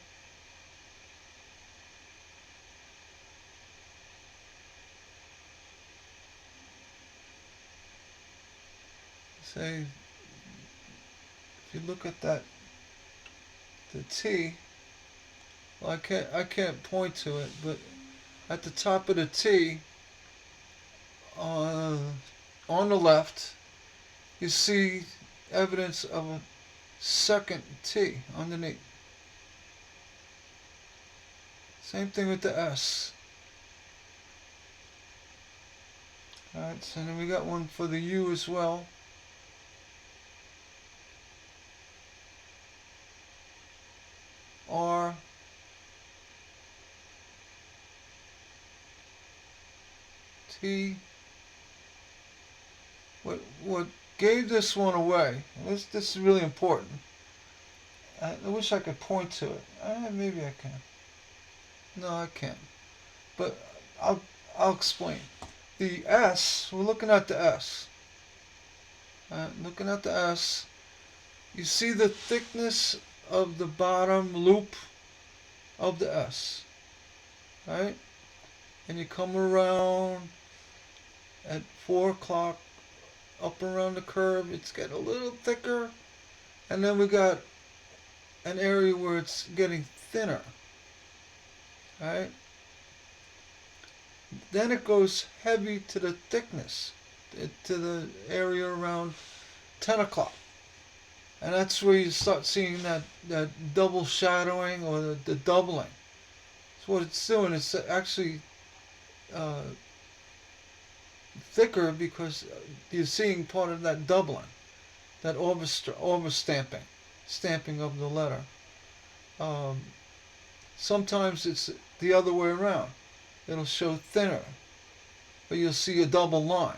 S1: Say, if you look at the T, well, I can't point to it, but at the top of the T, on the left, you see evidence of a second T underneath. Same thing with the S. Alright, so then we got one for the U as well. R. T. What gave this one away? This is really important. I wish I could point to it. Maybe I can. No, I can't. But I'll explain. The S. We're looking at the S. Looking at the S. You see the thickness of the bottom loop of the S. Right? And you come around at 4 o'clock up around the curve, it's getting a little thicker, and then we got an area where it's getting thinner. Alright? Then it goes heavy to the thickness, to the area around 10 o'clock. And that's where you start seeing that double shadowing or the doubling. So what it's doing, it's actually uh, thicker because you're seeing part of that doubling, that overstamping, stamping of the letter. Um, Sometimes it's the other way around. It'll show thinner, but you'll see a double line.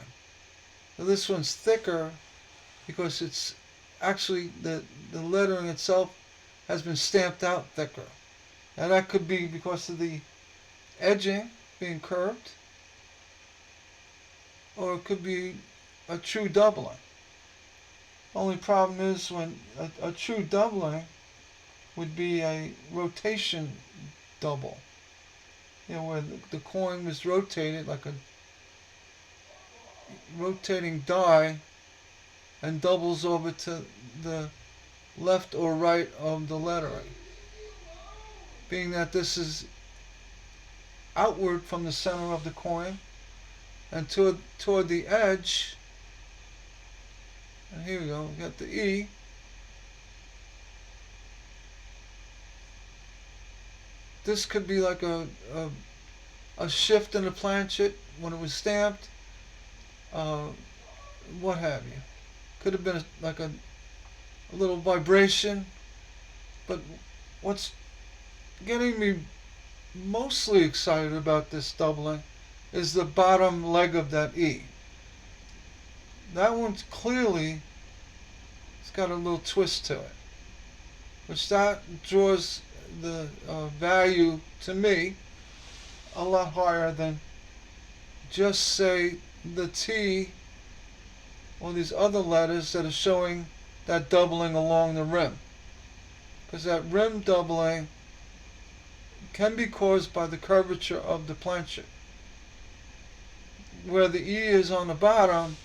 S1: Now this one's thicker because it's actually the lettering itself has been stamped out thicker. Now that could be because of the edging being curved, or it could be a true doubling. Only problem is when a true doubling would be a rotation double. You know, where the coin was rotated like a rotating die and doubles over to the left or right of the lettering. Being that this is outward from the center of the coin and toward the edge, and here we go, we got the E. This could be like a shift in the planchet when it was stamped, what have you. Could have been like a little vibration, but what's getting me mostly excited about this doubling is the bottom leg of that E. That one's clearly, it's got a little twist to it, which that draws the value to me a lot higher than just say the T or these other letters that are showing that doubling along the rim, because that rim doubling can be caused by the curvature of the planchet. Where the E is on the bottom,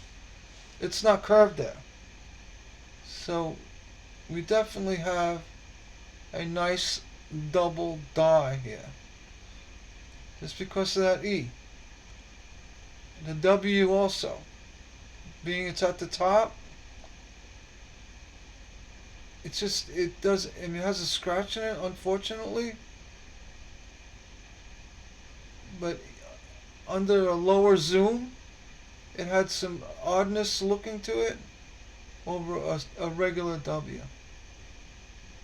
S1: it's not curved there. So we definitely have a nice double die here, just because of that E. The W also, being it's at the top, it's just, it does, I mean, it has a scratch in it, unfortunately, but under a lower zoom, it had some oddness looking to it over a regular W.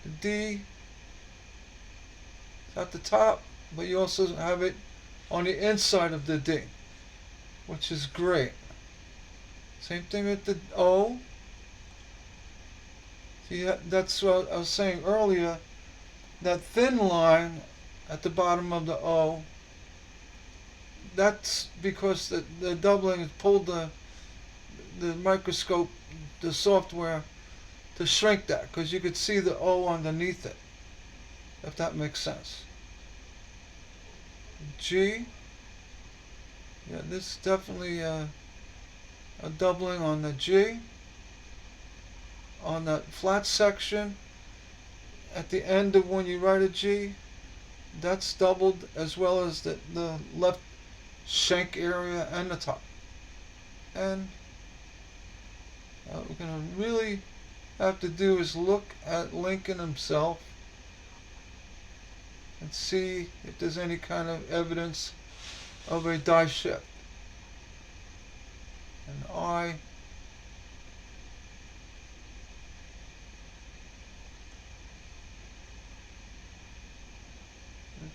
S1: The D is at the top, but you also have it on the inside of the D, which is great. Same thing with the O. See, that's what I was saying earlier. That thin line at the bottom of the O, that's because the doubling has pulled the microscope, the software, to shrink that, because you could see the O underneath it, if that makes sense. G, yeah, this is definitely a doubling on the G. On that flat section, at the end of when you write a G, that's doubled, as well as the left shank area and the top. And what we're going to really have to do is look at Lincoln himself and see if there's any kind of evidence of a die shift. And I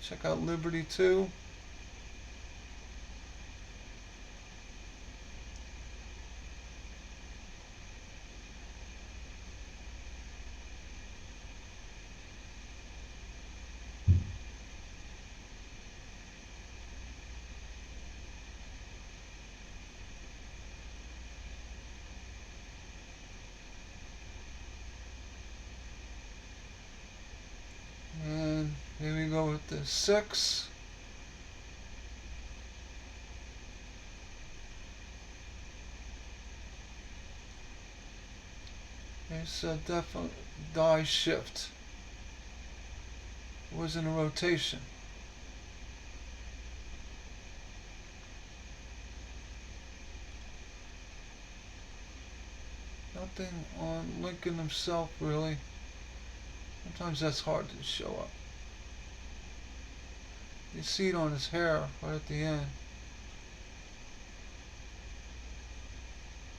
S1: check out Liberty too. And here we go with the 6. It's a definite die shift. It was in a rotation. Nothing on Lincoln himself, really. Sometimes that's hard to show up. You see it on his hair right at the end.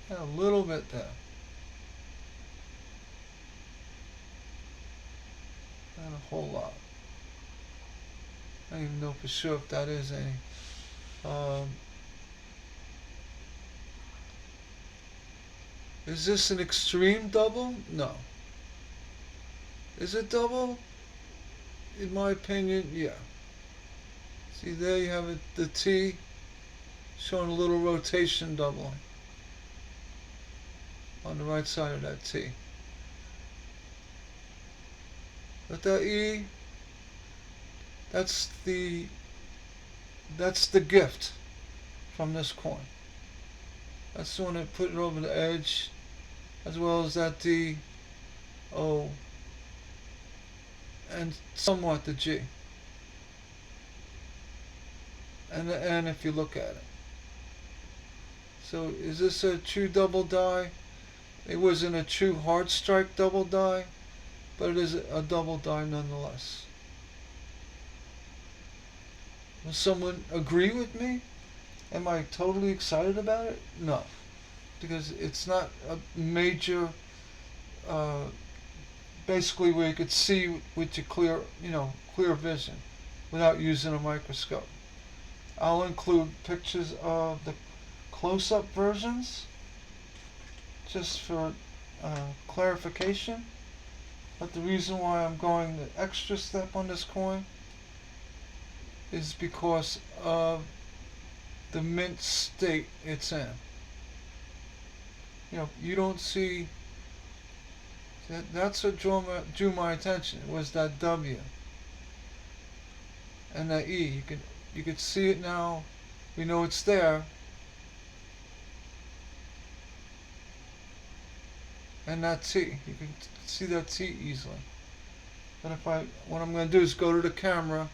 S1: Yeah, a little bit there. Not a whole lot. I don't even know for sure if that is any. Um, is this an extreme double? No. Is it double? In my opinion, yeah. See, there you have it, the T showing a little rotation doubling on the right side of that T. But that E, that's the that's the gift from this coin. That's the one that put it over the edge, as well as that D, O, and somewhat the G. And the N if you look at it. So is this a true double die? It wasn't a true hard strike double die, but it is a double die nonetheless. Will someone agree with me? Am I totally excited about it? No, because it's not a major, uh, basically where you could see with your clear vision, without using a microscope. I'll include pictures of the close-up versions, just for clarification. But the reason why I'm going the extra step on this coin is because of the mint state it's in. You don't see that's what drew my attention. It was that W and that E. You could see it now. We know it's there. And that T. You can see that T easily. But what I'm going to do is go to the camera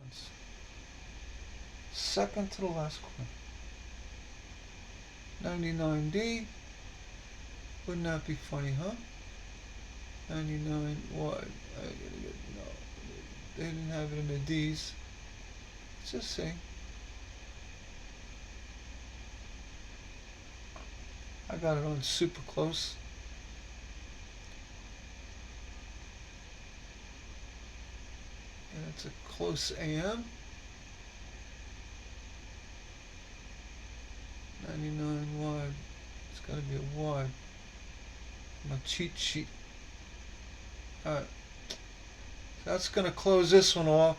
S1: coins. Second to the last coin. 99D. Wouldn't that be funny, huh? 99. What? I gotta get no. They didn't have it in the D's. Let's just see. I got it on super close. And it's a close AM. 99 wide. It's gotta be a wide. My cheat sheet. Alright. So that's gonna close this one off.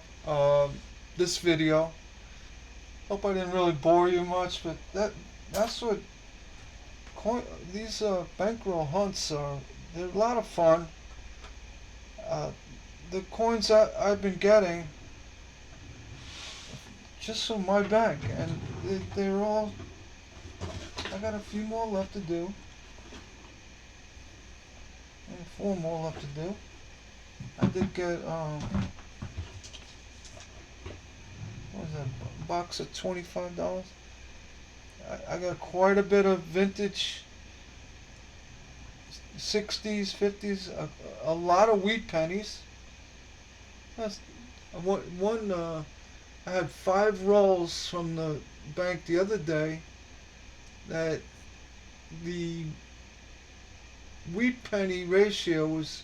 S1: This video. Hope I didn't really bore you much, but that's what these bankroll hunts are. They're a lot of fun. The coins I've been getting just from my bank, and they're all. I got a few more left to do, and 4 more left to do. I did get what was that, a box of $25. I got quite a bit of vintage 60s, 50s, a lot of wheat pennies. That's one. I had 5 rolls from the bank the other day. That the wheat penny ratio was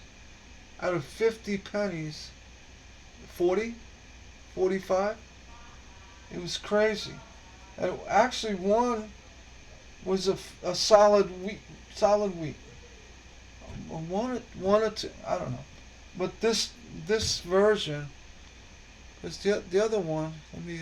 S1: out of 50 pennies, 40, 45. It was crazy. And actually, one was a solid wheat. One or two, I don't know. But this version is the other one. Let me